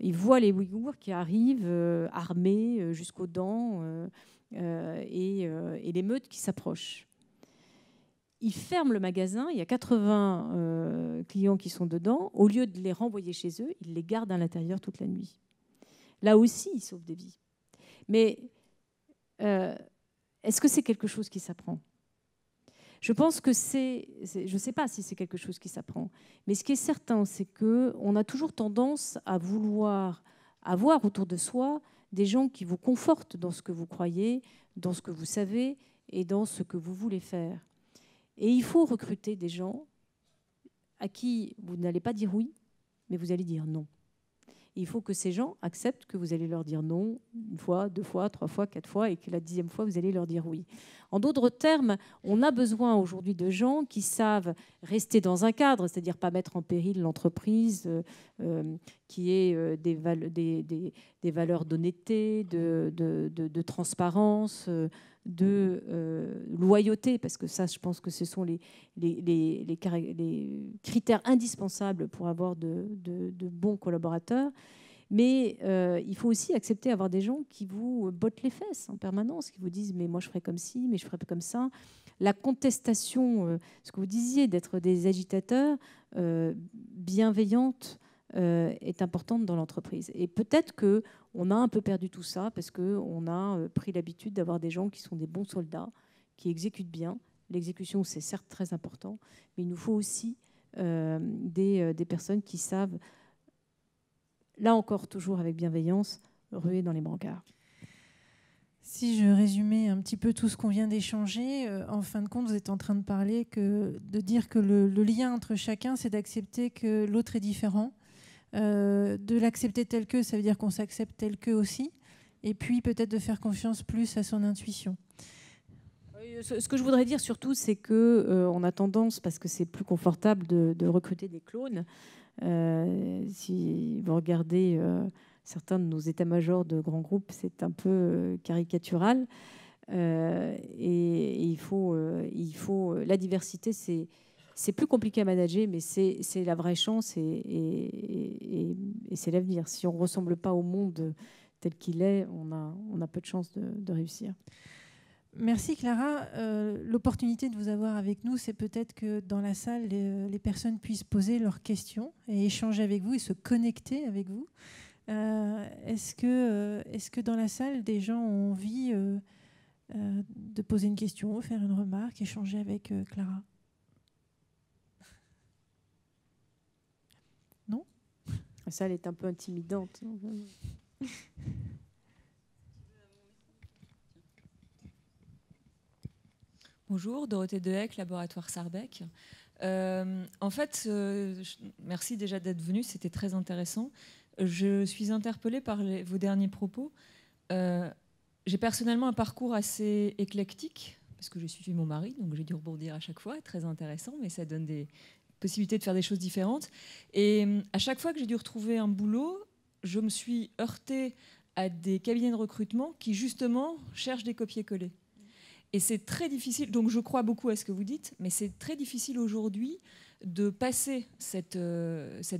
Il voit les Ouïghours qui arrivent armés jusqu'aux dents et l'émeute qui s'approche. Il ferme le magasin, il y a 80 clients qui sont dedans. Au lieu de les renvoyer chez eux, il les garde à l'intérieur toute la nuit. Là aussi, il sauve des vies. Mais est-ce que c'est quelque chose qui s'apprend ? Je pense que je ne sais pas si c'est quelque chose qui s'apprend, mais ce qui est certain, c'est qu'on a toujours tendance à vouloir avoir autour de soi des gens qui vous confortent dans ce que vous croyez, dans ce que vous savez et dans ce que vous voulez faire. Et il faut recruter des gens à qui vous n'allez pas dire oui, mais vous allez dire non. Il faut que ces gens acceptent que vous allez leur dire non 1 fois, 2 fois, 3 fois, 4 fois et que la 10e fois, vous allez leur dire oui. En d'autres termes, on a besoin aujourd'hui de gens qui savent rester dans un cadre, c'est-à-dire pas mettre en péril l'entreprise, qui ait des valeurs d'honnêteté, de transparence, de loyauté, parce que ça, je pense que ce sont les critères indispensables pour avoir de bons collaborateurs, Mais il faut aussi accepter d'avoir des gens qui vous bottent les fesses en permanence, qui vous disent « mais moi je ferai comme ci, mais je ferai pas comme ça ». La contestation, ce que vous disiez, d'être des agitateurs bienveillantes, est importante dans l'entreprise. Et peut-être qu'on a un peu perdu tout ça parce qu'on a pris l'habitude d'avoir des gens qui sont des bons soldats, qui exécutent bien. L'exécution, c'est certes très important, mais il nous faut aussi des personnes qui savent, là encore toujours avec bienveillance, ruer dans les brancards. Si je résumais un petit peu tout ce qu'on vient d'échanger, en fin de compte, vous êtes en train de dire que le lien entre chacun, c'est d'accepter que l'autre est différent, de l'accepter tel que, ça veut dire qu'on s'accepte tel que aussi, et puis peut-être de faire confiance plus à son intuition. Ce que je voudrais dire surtout, c'est qu'on a tendance, parce que c'est plus confortable de recruter des clones, si vous regardez certains de nos états-majors de grands groupes, c'est un peu caricatural. Et il faut la diversité, c'est plus compliqué à manager, mais c'est la vraie chance et c'est l'avenir. Si on ne ressemble pas au monde tel qu'il est, on a peu de chances de réussir. Merci Clara. L'opportunité de vous avoir avec nous, c'est peut-être que dans la salle, les personnes puissent poser leurs questions et échanger avec vous et se connecter avec vous. Est-ce que dans la salle, des gens ont envie de poser une question, faire une remarque, échanger avec Clara? Non? La salle est un peu intimidante. Bonjour, Dorothée Dehec, laboratoire Sarbec. En fait, merci déjà d'être venue, c'était très intéressant. Je suis interpellée par vos derniers propos. J'ai personnellement un parcours assez éclectique, parce que j'ai suivi mon mari, donc j'ai dû rebondir à chaque fois, très intéressant, mais ça donne des possibilités de faire des choses différentes. Et à chaque fois que j'ai dû retrouver un boulot, je me suis heurtée à des cabinets de recrutement qui, justement, cherchent des copier-coller. Et c'est très difficile, donc je crois beaucoup à ce que vous dites, mais c'est très difficile aujourd'hui de passer cette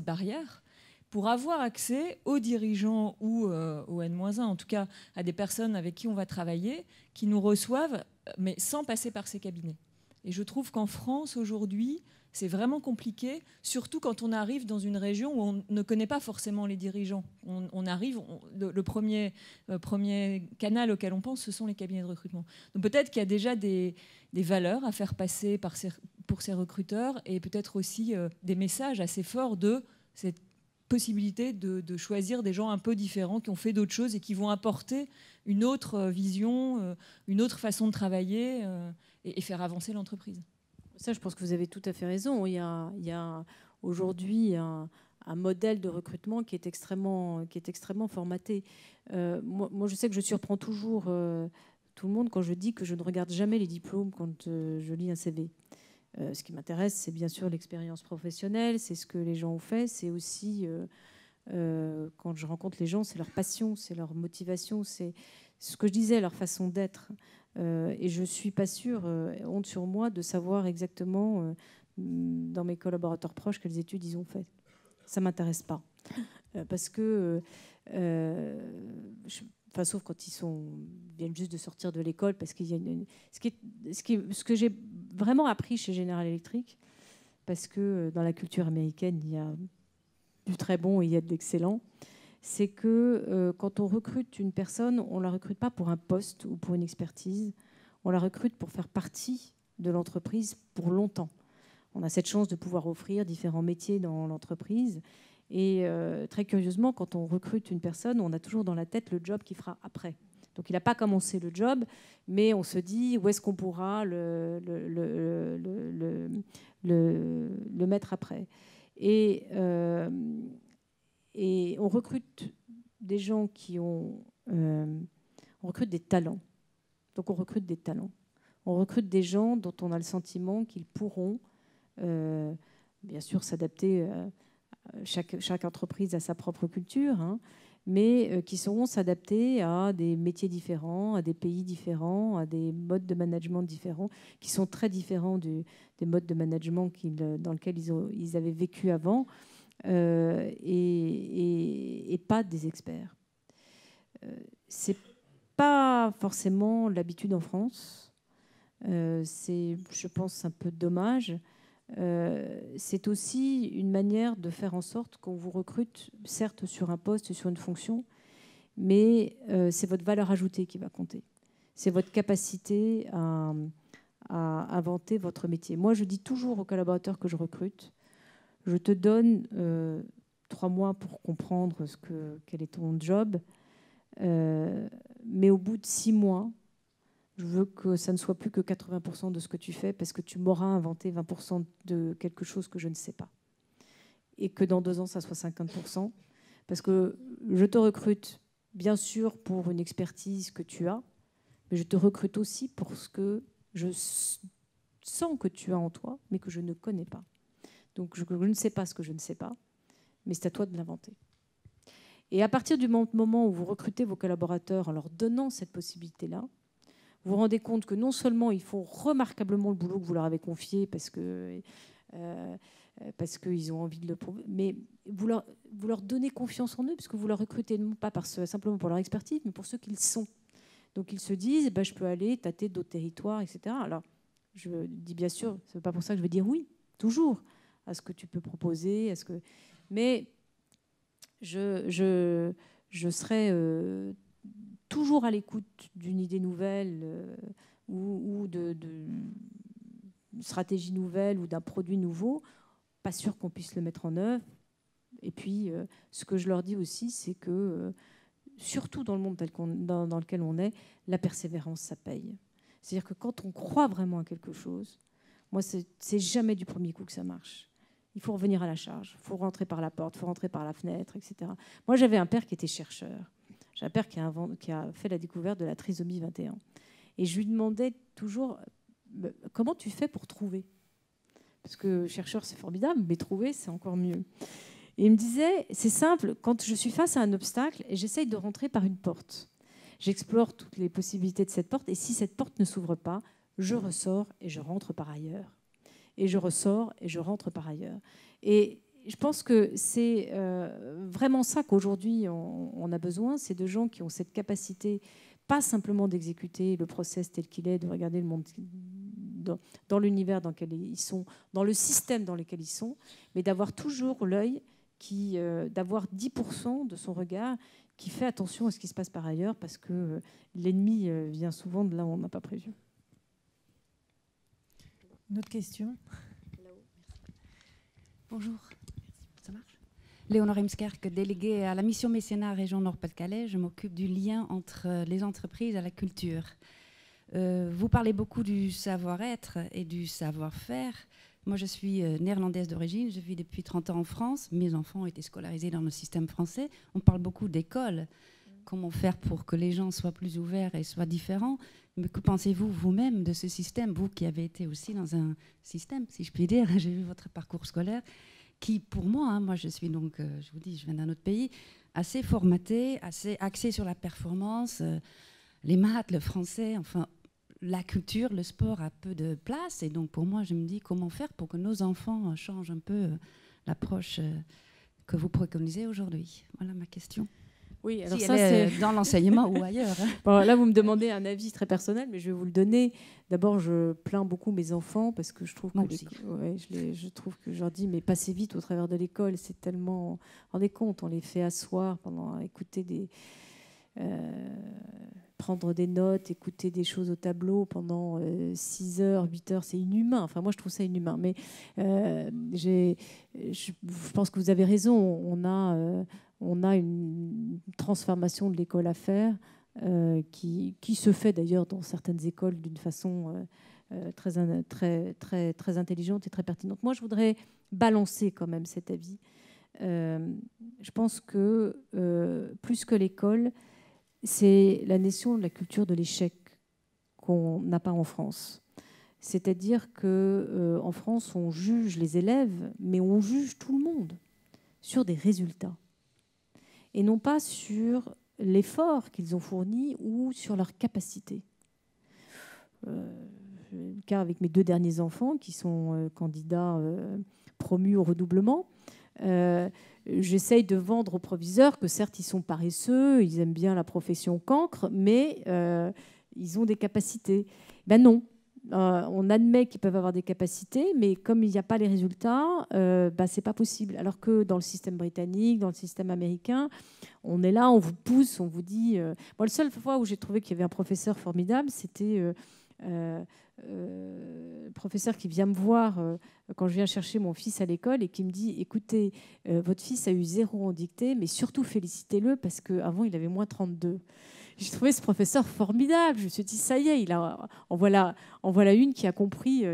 barrière pour avoir accès aux dirigeants ou aux N-1, en tout cas à des personnes avec qui on va travailler, qui nous reçoivent, mais sans passer par ces cabinets. Et je trouve qu'en France, aujourd'hui, c'est vraiment compliqué, surtout quand on arrive dans une région où on ne connaît pas forcément les dirigeants. On arrive, le premier canal auquel on pense, ce sont les cabinets de recrutement. Donc peut-être qu'il y a déjà des valeurs à faire passer pour ces recruteurs et peut-être aussi des messages assez forts de cette possibilité de choisir des gens un peu différents qui ont fait d'autres choses et qui vont apporter une autre vision, une autre façon de travailler et faire avancer l'entreprise. Ça, je pense que vous avez tout à fait raison. Il y a aujourd'hui un modèle de recrutement qui est extrêmement formaté. Moi, je sais que je surprends toujours tout le monde quand je dis que je ne regarde jamais les diplômes quand je lis un CV. Ce qui m'intéresse, c'est bien sûr l'expérience professionnelle, c'est ce que les gens ont fait, c'est aussi, quand je rencontre les gens, c'est leur passion, c'est leur motivation, c'est ce que je disais, leur façon d'être. Et je ne suis pas sûre, honte sur moi, de savoir exactement dans mes collaborateurs proches quelles études ils ont faites. Ça ne m'intéresse pas. Parce que, sauf quand ils viennent juste de sortir de l'école, parce qu'il y a ce que j'ai vraiment appris chez General Electric, parce que dans la culture américaine, il y a du très bon et il y a de l'excellent, c'est que quand on recrute une personne, on ne la recrute pas pour un poste ou pour une expertise, on la recrute pour faire partie de l'entreprise pour longtemps. On a cette chance de pouvoir offrir différents métiers dans l'entreprise. Et très curieusement, quand on recrute une personne, on a toujours dans la tête le job qu'il fera après. Donc il n'a pas commencé le job, mais on se dit où est-ce qu'on pourra le mettre après. Et on recrute des gens on recrute des talents. Donc on recrute des talents. On recrute des gens dont on a le sentiment qu'ils pourront, bien sûr, s'adapter. Chaque entreprise a sa propre culture, hein, mais qui sauront s'adapter à des métiers différents, à des pays différents, à des modes de management différents, qui sont très différents des modes de management dans lesquels ils avaient vécu avant. et pas des experts. C'est pas forcément l'habitude en France. C'est, je pense, un peu dommage. C'est aussi une manière de faire en sorte qu'on vous recrute, certes sur un poste, sur une fonction, mais c'est votre valeur ajoutée qui va compter. C'est votre capacité à inventer votre métier. Moi, je dis toujours aux collaborateurs que je recrute, je te donne 3 mois pour comprendre quel est ton job, mais au bout de 6 mois, je veux que ça ne soit plus que 80% de ce que tu fais parce que tu m'auras inventé 20% de quelque chose que je ne sais pas. Et que dans 2 ans, ça soit 50%. Parce que je te recrute, bien sûr, pour une expertise que tu as, mais je te recrute aussi pour ce que je sens que tu as en toi, mais que je ne connais pas. Donc, je ne sais pas ce que je ne sais pas, mais c'est à toi de l'inventer. Et à partir du moment où vous recrutez vos collaborateurs en leur donnant cette possibilité-là, vous vous rendez compte que non seulement ils font remarquablement le boulot que vous leur avez confié parce qu'ils ont envie de le prouver, mais vous leur donnez confiance en eux parce que vous leur recrutez non pas simplement pour leur expertise, mais pour ceux qu'ils sont. Donc ils se disent, je peux aller tâter d'autres territoires, etc. Alors, je dis bien sûr, ce n'est pas pour ça que je vais dire oui, toujours, à ce que tu peux proposer, mais je serai toujours à l'écoute d'une idée nouvelle ou de stratégie nouvelle ou d'un produit nouveau. Pas sûr qu'on puisse le mettre en œuvre. Et puis, ce que je leur dis aussi, c'est que, surtout dans le monde dans lequel on est, la persévérance, ça paye. C'est-à-dire que quand on croit vraiment à quelque chose, moi, c'est jamais du premier coup que ça marche. Il faut revenir à la charge, il faut rentrer par la porte, il faut rentrer par la fenêtre, etc. Moi, j'avais un père qui était chercheur. J'ai un père qui a fait la découverte de la trisomie 21. Et je lui demandais toujours, comment tu fais pour trouver ? Parce que chercheur, c'est formidable, mais trouver, c'est encore mieux. Et il me disait, c'est simple, quand je suis face à un obstacle, j'essaye de rentrer par une porte. J'explore toutes les possibilités de cette porte, et si cette porte ne s'ouvre pas, je ressors et je rentre par ailleurs. Et je ressors et je rentre par ailleurs. Et je pense que c'est vraiment ça qu'aujourd'hui on a besoin, c'est de gens qui ont cette capacité, pas simplement d'exécuter le process tel qu'il est, de regarder le monde dans l'univers dans lequel ils sont, dans le système dans lequel ils sont, mais d'avoir toujours l'œil, d'avoir 10% de son regard qui fait attention à ce qui se passe par ailleurs, parce que l'ennemi vient souvent de là où on n'a pas prévu. Une autre question ? Bonjour. Ça marche ? Léonore Imskerk, déléguée à la mission mécénat région Nord-Pas-de-Calais. Je m'occupe du lien entre les entreprises et la culture. Vous parlez beaucoup du savoir-être et du savoir-faire. Moi, je suis néerlandaise d'origine. Je vis depuis 30 ans en France. Mes enfants ont été scolarisés dans le système français. On parle beaucoup d'école. Comment faire pour que les gens soient plus ouverts et soient différents ? Mais que pensez-vous vous-même de ce système, vous qui avez été aussi dans un système, si je puis dire, j'ai vu votre parcours scolaire, qui pour moi, moi je suis donc, je vous dis, je viens d'un autre pays, assez formaté, assez axé sur la performance, les maths, le français, enfin la culture, le sport a peu de place. Et donc pour moi, je me dis comment faire pour que nos enfants changent un peu l'approche que vous préconisez aujourd'hui. Voilà ma question. Oui, alors si ça, c'est dans l'enseignement ou ailleurs. Bon, là, vous me demandez un avis très personnel, mais je vais vous le donner. D'abord, je plains beaucoup mes enfants parce que je trouve je trouve que je leur dis, mais passez vite au travers de l'école, c'est tellement... Rendez compte, on les fait asseoir pendant écouter prendre des notes, écouter des choses au tableau pendant 6 heures, 8 heures, c'est inhumain. Enfin, moi, je trouve ça inhumain. Mais je pense que vous avez raison. On a une transformation de l'école à faire qui se fait d'ailleurs dans certaines écoles d'une façon très intelligente et très pertinente. Moi, je voudrais balancer quand même cet avis. Je pense que plus que l'école, c'est la notion de la culture de l'échec qu'on n'a pas en France. C'est-à-dire qu'en France, on juge les élèves, mais on juge tout le monde sur des résultats. Et non pas sur l'effort qu'ils ont fourni ou sur leur capacité. Le cas avec mes 2 derniers enfants qui sont candidats promus au redoublement. J'essaye de vendre aux proviseurs que certes, ils sont paresseux, ils aiment bien la profession cancre, mais ils ont des capacités. Ben non. On admet qu'ils peuvent avoir des capacités, mais comme il n'y a pas les résultats, c'est pas possible. Alors que dans le système britannique, dans le système américain, on est là, on vous pousse, on vous dit... Moi, la seule fois où j'ai trouvé qu'il y avait un professeur formidable, c'était le professeur qui vient me voir quand je viens chercher mon fils à l'école et qui me dit « Écoutez, votre fils a eu 0 en dictée, mais surtout félicitez-le parce qu'avant, il avait moins 32 ». J'ai trouvé ce professeur formidable. Je me suis dit, ça y est, en voilà une qui a compris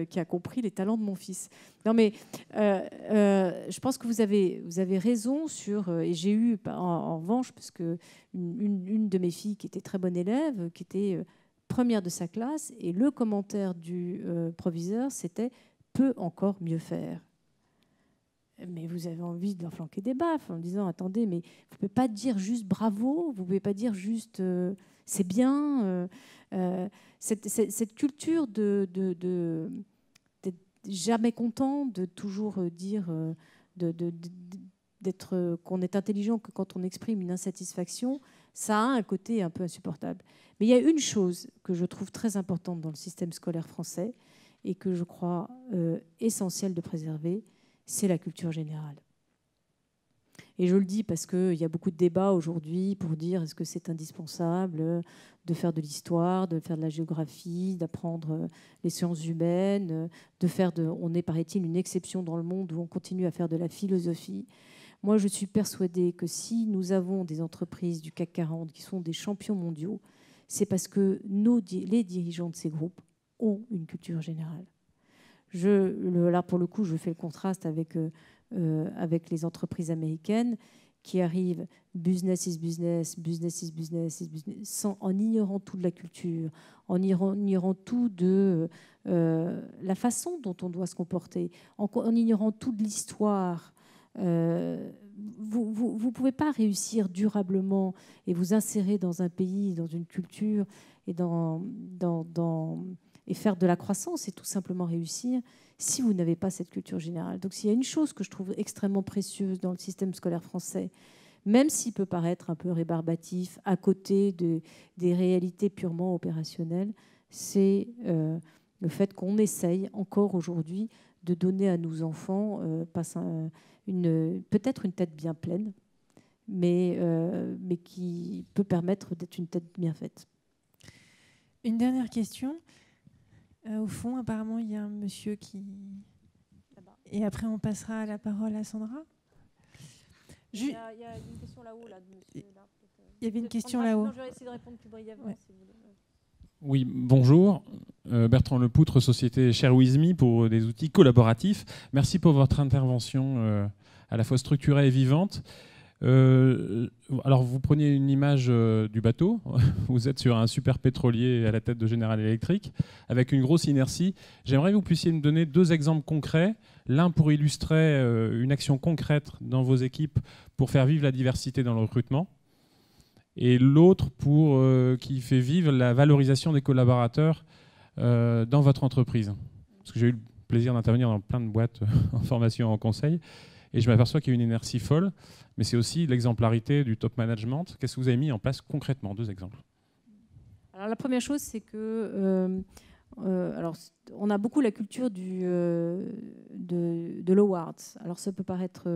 les talents de mon fils. Non, mais je pense que vous avez raison sur... et j'ai eu, en revanche, parce que une de mes filles qui était très bonne élève, qui était première de sa classe, et le commentaire du proviseur, c'était « peut encore mieux faire ». Mais vous avez envie de leur flanquer des baffes en disant attendez, mais vous ne pouvez pas dire juste bravo, vous ne pouvez pas dire juste c'est bien. Cette culture d'être jamais content, de toujours dire qu'on est intelligent que quand on exprime une insatisfaction, ça a un côté un peu insupportable. Mais il y a une chose que je trouve très importante dans le système scolaire français et que je crois essentiel de préserver, c'est la culture générale. Et je le dis parce qu'il y a beaucoup de débats aujourd'hui pour dire est-ce que c'est indispensable de faire de l'histoire, de faire de la géographie, d'apprendre les sciences humaines, on est, paraît-il, une exception dans le monde où on continue à faire de la philosophie. Moi, je suis persuadée que si nous avons des entreprises du CAC 40 qui sont des champions mondiaux, c'est parce que les dirigeants de ces groupes ont une culture générale. Là, pour le coup, je fais le contraste avec les entreprises américaines qui arrivent business is business, business is business, is business, en ignorant tout de la culture, en ignorant tout de la façon dont on doit se comporter, en ignorant tout de l'histoire. Vous ne pouvez pas réussir durablement et vous insérer dans un pays, dans une culture et et faire de la croissance et tout simplement réussir si vous n'avez pas cette culture générale. Donc s'il y a une chose que je trouve extrêmement précieuse dans le système scolaire français, même s'il peut paraître un peu rébarbatif à côté des réalités purement opérationnelles, c'est le fait qu'on essaye encore aujourd'hui de donner à nos enfants peut-être une tête bien pleine, mais qui peut permettre d'être une tête bien faite. Une dernière question. Au fond, apparemment, il y a un monsieur qui... Et après, on passera la parole à Sandra. Il y a une question là-haut. Il y avait une question là-haut. Je vais essayer de répondre plus brièvement, si vous voulez. Oui, bonjour. Bertrand Lepoutre, société Share With Me pour des outils collaboratifs. Merci pour votre intervention à la fois structurée et vivante. Alors, vous preniez une image du bateau. Vous êtes sur un super pétrolier à la tête de General Electric avec une grosse inertie. J'aimerais que vous puissiez me donner 2 exemples concrets. L'un pour illustrer une action concrète dans vos équipes pour faire vivre la diversité dans le recrutement. Et l'autre qui fait vivre la valorisation des collaborateurs dans votre entreprise. Parce que j'ai eu le plaisir d'intervenir dans plein de boîtes en formation et en conseil. Et je m'aperçois qu'il y a une inertie folle, mais c'est aussi l'exemplarité du top management. Qu'est-ce que vous avez mis en place concrètement? 2 exemples. Alors, la première chose, c'est que on a beaucoup la culture de l'award. Alors ça peut paraître,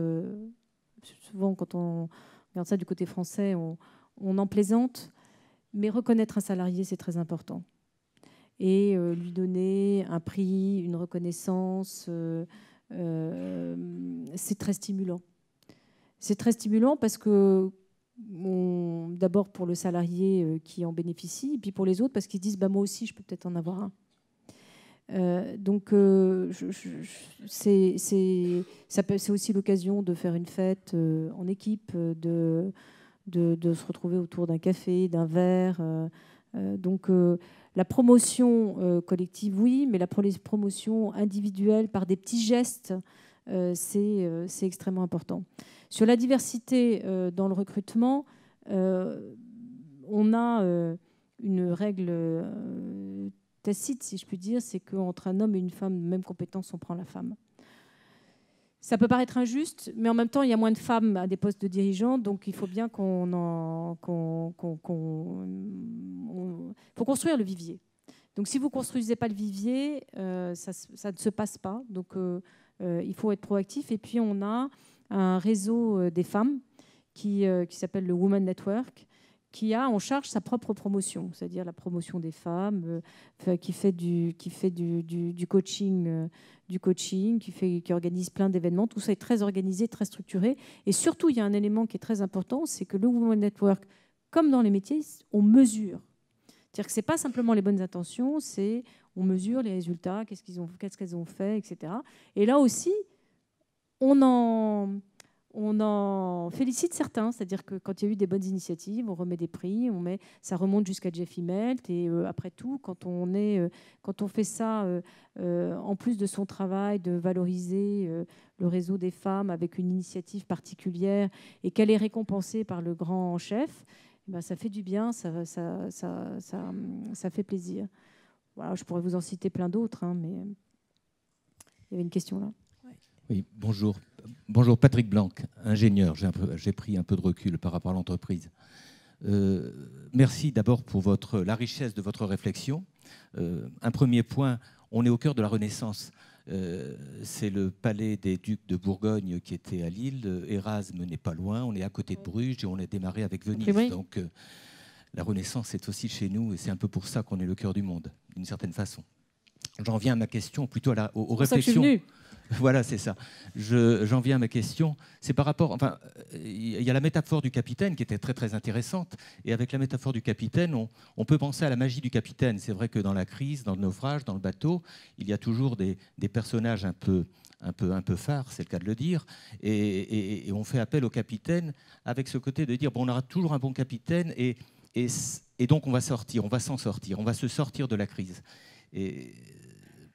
souvent quand on regarde ça du côté français, on en plaisante, mais reconnaître un salarié, c'est très important. Et lui donner un prix, une reconnaissance... c'est très stimulant. C'est très stimulant parce que, d'abord pour le salarié qui en bénéficie, et puis pour les autres parce qu'ils se disent moi aussi je peux peut-être en avoir un. C'est aussi l'occasion de faire une fête en équipe, de se retrouver autour d'un café, d'un verre. La promotion collective, oui, mais la promotion individuelle par des petits gestes, c'est extrêmement important. Sur la diversité dans le recrutement, on a une règle tacite, si je puis dire, c'est qu'entre un homme et une femme de même compétence, on prend la femme. Ça peut paraître injuste, mais en même temps, il y a moins de femmes à des postes de dirigeants, donc il faut bien faut construire le vivier. Donc si vous ne construisez pas le vivier, ça ne se passe pas. Donc il faut être proactif. Et puis on a un réseau des femmes qui s'appelle le Women Network, qui a en charge sa propre promotion, c'est-à-dire la promotion des femmes, qui fait du coaching, qui organise plein d'événements. Tout ça est très organisé, très structuré. Et surtout, il y a un élément qui est très important, c'est que le Women Network, comme dans les métiers, on mesure. C'est-à-dire que ce n'est pas simplement les bonnes intentions, c'est on mesure les résultats, qu'est-ce qu'elles ont fait, etc. Et là aussi, on en félicite certains, c'est-à-dire que quand il y a eu des bonnes initiatives, on remet des prix, ça remonte jusqu'à Jeff Immelt. Et après tout, quand on fait ça, en plus de son travail de valoriser le réseau des femmes avec une initiative particulière et qu'elle est récompensée par le grand chef, ben, ça fait du bien, ça fait plaisir. Voilà, je pourrais vous en citer plein d'autres, hein, mais il y avait une question là. Oui, bonjour. Bonjour, Patrick Blanc, ingénieur. J'ai pris un peu de recul par rapport à l'entreprise. Merci d'abord pour la richesse de votre réflexion. Un premier point, on est au cœur de la Renaissance. C'est le palais des ducs de Bourgogne qui était à Lille. Érasme n'est pas loin, on est à côté de Bruges et on a démarré avec Venise. Oui. Donc la Renaissance est aussi chez nous et c'est un peu pour ça qu'on est le cœur du monde, d'une certaine façon. J'en viens à ma question, plutôt aux réflexions. Ça que je suis venu. Voilà, c'est ça. J'en viens à ma question. C'est par rapport... Enfin, il y a la métaphore du capitaine qui était très, très intéressante. Et avec la métaphore du capitaine, on peut penser à la magie du capitaine. C'est vrai que dans la crise, dans le naufrage, dans le bateau, il y a toujours des personnages un peu phares, c'est le cas de le dire. Et on fait appel au capitaine avec ce côté de dire, bon, on aura toujours un bon capitaine et donc on va s'en sortir, on va se sortir de la crise. Et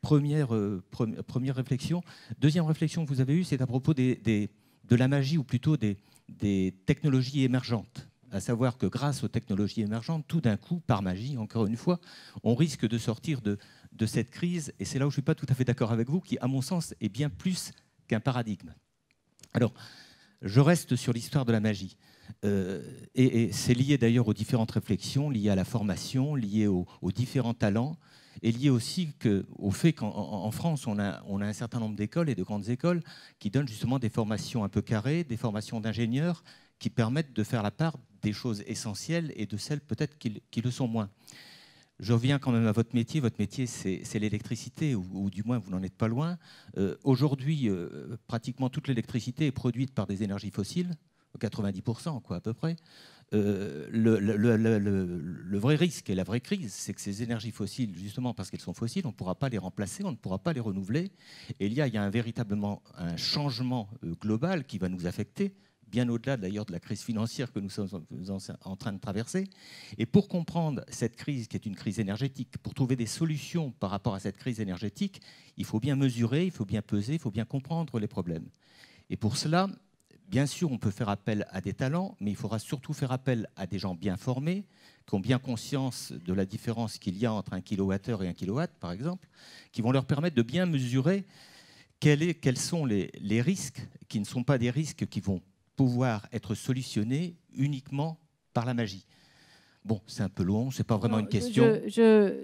première réflexion. Deuxième réflexion que vous avez eue, c'est à propos de la magie, ou plutôt des technologies émergentes. À savoir que grâce aux technologies émergentes, tout d'un coup, par magie, encore une fois, on risque de sortir de cette crise. Et c'est là où je ne suis pas tout à fait d'accord avec vous, qui, à mon sens, est bien plus qu'un paradigme. Alors, je reste sur l'histoire de la magie. Et c'est lié d'ailleurs aux différentes réflexions, liées à la formation, liées aux différents talents, et lié aussi au fait qu'en France, on a un certain nombre d'écoles et de grandes écoles qui donnent justement des formations un peu carrées, des formations d'ingénieurs qui permettent de faire la part des choses essentielles et de celles peut-être qui le sont moins. Je reviens quand même à votre métier. Votre métier, c'est l'électricité, ou du moins, vous n'en êtes pas loin. Aujourd'hui, pratiquement toute l'électricité est produite par des énergies fossiles, 90%, quoi, à peu près. Le vrai risque et la vraie crise, c'est que ces énergies fossiles, justement parce qu'elles sont fossiles, on ne pourra pas les remplacer, on ne pourra pas les renouveler. Et il y a véritablement un changement global qui va nous affecter, bien au-delà d'ailleurs de la crise financière que nous sommes en train de traverser. Et pour comprendre cette crise, qui est une crise énergétique, pour trouver des solutions par rapport à cette crise énergétique, il faut bien mesurer, il faut bien peser, il faut bien comprendre les problèmes. Et pour cela, bien sûr, on peut faire appel à des talents, mais il faudra surtout faire appel à des gens bien formés, qui ont bien conscience de la différence qu'il y a entre un kilowattheure et un kilowatt, par exemple, qui vont leur permettre de bien mesurer quels sont les risques, qui ne sont pas des risques qui vont pouvoir être solutionnés uniquement par la magie. Bon, c'est un peu long, c'est pas vraiment une question.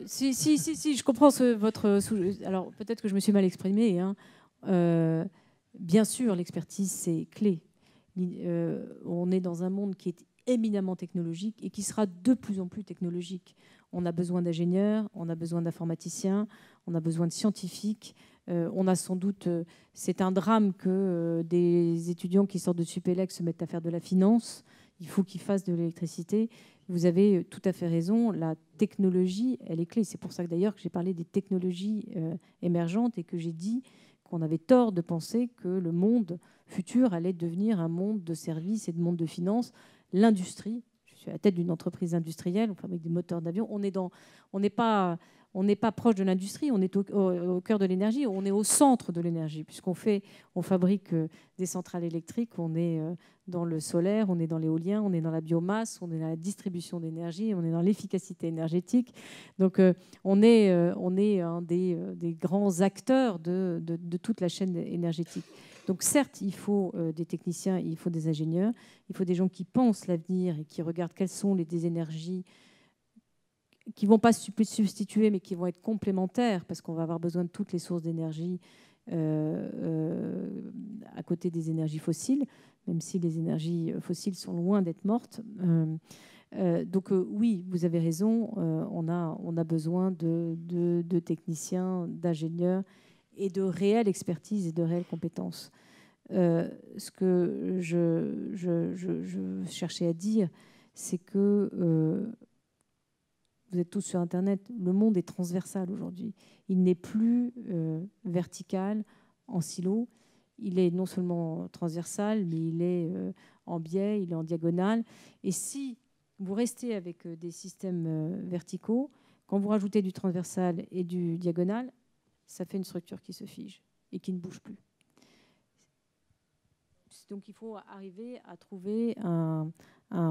Si, je comprends votre... Alors, peut-être que je me suis mal exprimée. Hein. Bien sûr, l'expertise, c'est clé. On est dans un monde qui est éminemment technologique et qui sera de plus en plus technologique. On a besoin d'ingénieurs, on a besoin d'informaticiens, on a besoin de scientifiques. On a sans doute... c'est un drame que des étudiants qui sortent de Supélec se mettent à faire de la finance. Il faut qu'ils fassent de l'électricité. Vous avez tout à fait raison. La technologie, elle est clé. C'est pour ça que d'ailleurs que j'ai parlé des technologies émergentes et que j'ai dit qu'on avait tort de penser que le monde futur allait devenir un monde de services et de monde de finances. L'industrie, je suis à la tête d'une entreprise industrielle, on fabrique des moteurs d'avion. On n'est pas proche de l'industrie, on est au cœur de l'énergie, on est au centre de l'énergie, puisqu'on fabrique des centrales électriques, on est dans le solaire, on est dans l'éolien, on est dans la biomasse, on est dans la distribution d'énergie, on est dans l'efficacité énergétique. Donc on est un des grands acteurs de toute la chaîne énergétique. Donc certes, il faut des techniciens, il faut des ingénieurs, il faut des gens qui pensent l'avenir et qui regardent quelles sont des énergies qui ne vont pas substituer, mais qui vont être complémentaires, parce qu'on va avoir besoin de toutes les sources d'énergie à côté des énergies fossiles, même si les énergies fossiles sont loin d'être mortes. Donc oui, vous avez raison, on a besoin de techniciens, d'ingénieurs et de réelle expertise et de réelles compétences. Ce que je cherchais à dire, c'est que vous êtes tous sur Internet, le monde est transversal aujourd'hui. Il n'est plus vertical, en silo. Il est non seulement transversal, mais il est en biais, il est en diagonale. Et si vous restez avec des systèmes verticaux, quand vous rajoutez du transversal et du diagonal, ça fait une structure qui se fige et qui ne bouge plus. Donc il faut arriver à trouver un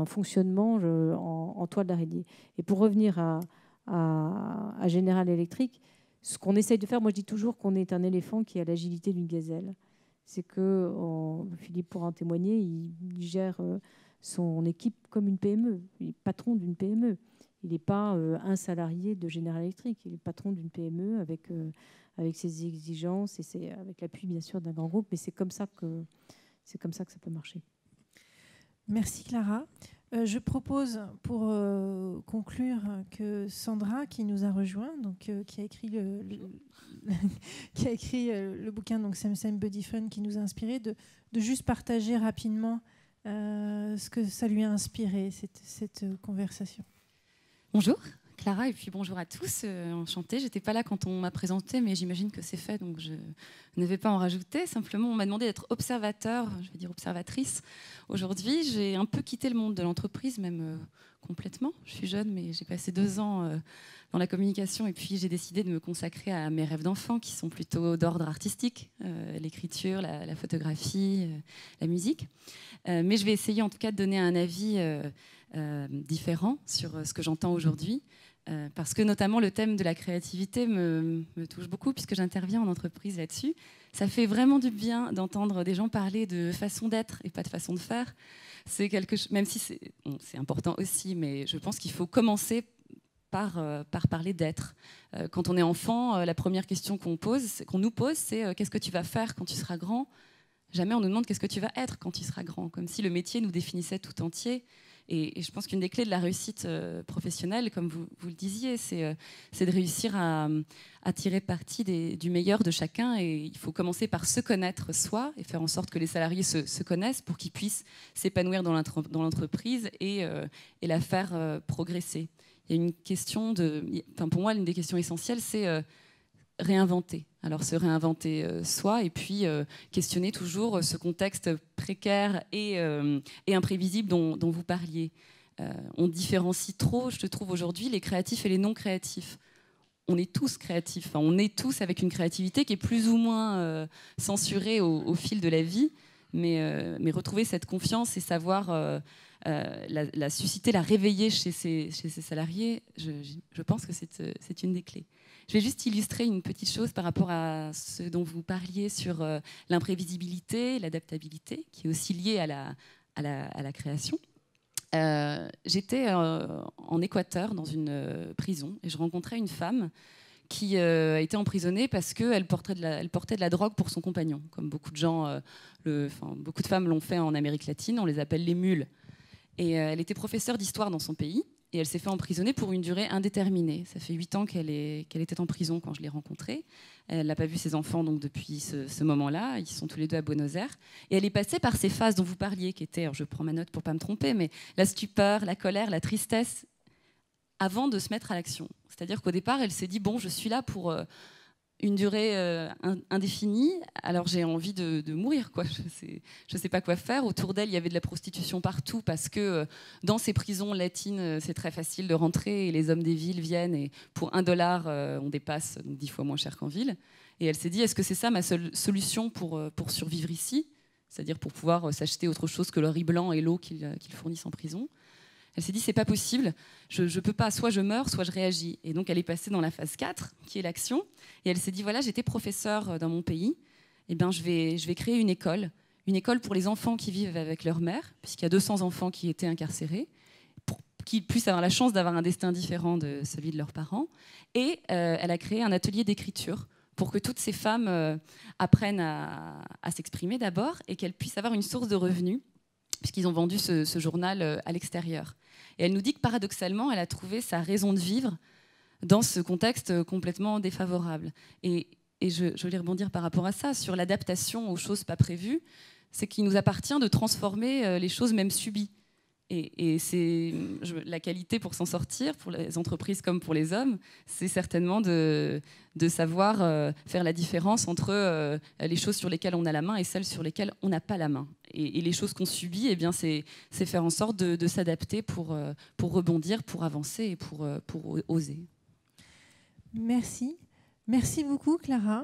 fonctionnement en toile d'araignée. Et pour revenir à General Electric, ce qu'on essaye de faire, moi je dis toujours qu'on est un éléphant qui a l'agilité d'une gazelle. C'est que, Philippe pourra en témoigner, il gère son équipe comme une PME. Il est patron d'une PME. Il n'est pas un salarié de General Electric. Il est patron d'une PME avec ses exigences et avec l'appui bien sûr d'un grand groupe. Mais c'est comme ça que ça peut marcher. Merci Clara. Je propose pour conclure que Sandra, qui nous a rejoint, donc qui a écrit le bouquin donc Same Buddy Fun, qui nous a inspiré, de juste partager rapidement ce que ça lui a inspiré, cette conversation. Bonjour Clara, et puis bonjour à tous, enchantée. J'étais pas là quand on m'a présenté, mais j'imagine que c'est fait, donc je ne vais pas en rajouter. Simplement, on m'a demandé d'être observateur, je vais dire observatrice. Aujourd'hui, j'ai un peu quitté le monde de l'entreprise, même complètement. Je suis jeune, mais j'ai passé 2 ans dans la communication, et puis j'ai décidé de me consacrer à mes rêves d'enfant, qui sont plutôt d'ordre artistique, l'écriture, la photographie, la musique. Mais je vais essayer en tout cas de donner un avis différent sur ce que j'entends aujourd'hui. Parce que notamment le thème de la créativité me touche beaucoup, puisque j'interviens en entreprise là-dessus. Ça fait vraiment du bien d'entendre des gens parler de façon d'être et pas de façon de faire. C'est quelque chose, même si c'est important aussi, mais je pense qu'il faut commencer par parler d'être. Quand on est enfant, la première question qu'on nous pose, c'est qu'est-ce que tu vas faire quand tu seras grand ? Jamais on nous demande qu'est-ce que tu vas être quand tu seras grand, comme si le métier nous définissait tout entier. Et je pense qu'une des clés de la réussite professionnelle, comme vous le disiez, c'est de réussir à tirer parti du meilleur de chacun. Et il faut commencer par se connaître soi et faire en sorte que les salariés se connaissent pour qu'ils puissent s'épanouir dans l'entreprise et la faire progresser. Il y a une question pour moi, l'une des questions essentielles, c'est réinventer. Alors se réinventer soi et puis questionner toujours ce contexte précaire et imprévisible dont vous parliez. On différencie trop, je trouve aujourd'hui, les créatifs et les non créatifs. On est tous créatifs, enfin, on est tous avec une créativité qui est plus ou moins censurée au fil de la vie, mais retrouver cette confiance et savoir la susciter, la réveiller chez ces salariés, je pense que c'est une des clés. Je vais juste illustrer une petite chose par rapport à ce dont vous parliez sur l'imprévisibilité, l'adaptabilité, qui est aussi liée à la création. J'étais en Équateur, dans une prison, et je rencontrais une femme qui a été emprisonnée parce qu'elle portait de la drogue pour son compagnon. Comme beaucoup de gens, beaucoup de femmes l'ont fait en Amérique latine, on les appelle les mules. Et elle était professeure d'histoire dans son pays. Et elle s'est fait emprisonner pour une durée indéterminée. Ça fait 8 ans qu'elle était en prison quand je l'ai rencontrée. Elle n'a pas vu ses enfants donc, depuis ce moment-là. Ils sont tous les deux à Buenos Aires. Et elle est passée par ces phases dont vous parliez, qui étaient, alors je prends ma note pour ne pas me tromper, mais la stupeur, la colère, la tristesse, avant de se mettre à l'action. C'est-à-dire qu'au départ, elle s'est dit, bon, je suis là pour une durée indéfinie, alors j'ai envie de mourir, quoi. Je sais pas quoi faire. Autour d'elle, il y avait de la prostitution partout parce que dans ces prisons latines, c'est très facile de rentrer et les hommes des villes viennent et pour $1, on dépasse 10 fois moins cher qu'en ville. Et elle s'est dit, est-ce que c'est ça ma seule solution pour survivre ici ? C'est-à-dire pour pouvoir s'acheter autre chose que le riz blanc et l'eau qu'ils fournissent en prison. Elle s'est dit, c'est pas possible, je peux pas, soit je meurs, soit je réagis. Et donc elle est passée dans la phase 4, qui est l'action. Et elle s'est dit, voilà, j'étais professeure dans mon pays, eh bien, je vais créer une école pour les enfants qui vivent avec leur mère, puisqu'il y a 200 enfants qui étaient incarcérés, pour qu'ils puissent avoir la chance d'avoir un destin différent de celui de leurs parents. Et elle a créé un atelier d'écriture pour que toutes ces femmes apprennent à s'exprimer d'abord et qu'elles puissent avoir une source de revenus, puisqu'ils ont vendu ce journal à l'extérieur. Et elle nous dit que paradoxalement, elle a trouvé sa raison de vivre dans ce contexte complètement défavorable. Et je voulais rebondir par rapport à ça, sur l'adaptation aux choses pas prévues, c'est qu'il nous appartient de transformer les choses même subies. Et c'est la qualité pour s'en sortir, pour les entreprises comme pour les hommes, c'est certainement de savoir faire la différence entre les choses sur lesquelles on a la main et celles sur lesquelles on n'a pas la main. Et les choses qu'on subit, eh bien, c'est faire en sorte de s'adapter pour rebondir, pour avancer et pour oser. Merci. Merci beaucoup, Clara.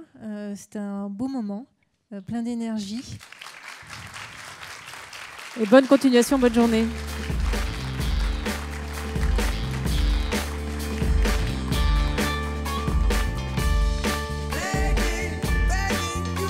C'était un beau moment, plein d'énergie. Et bonne continuation, bonne journée.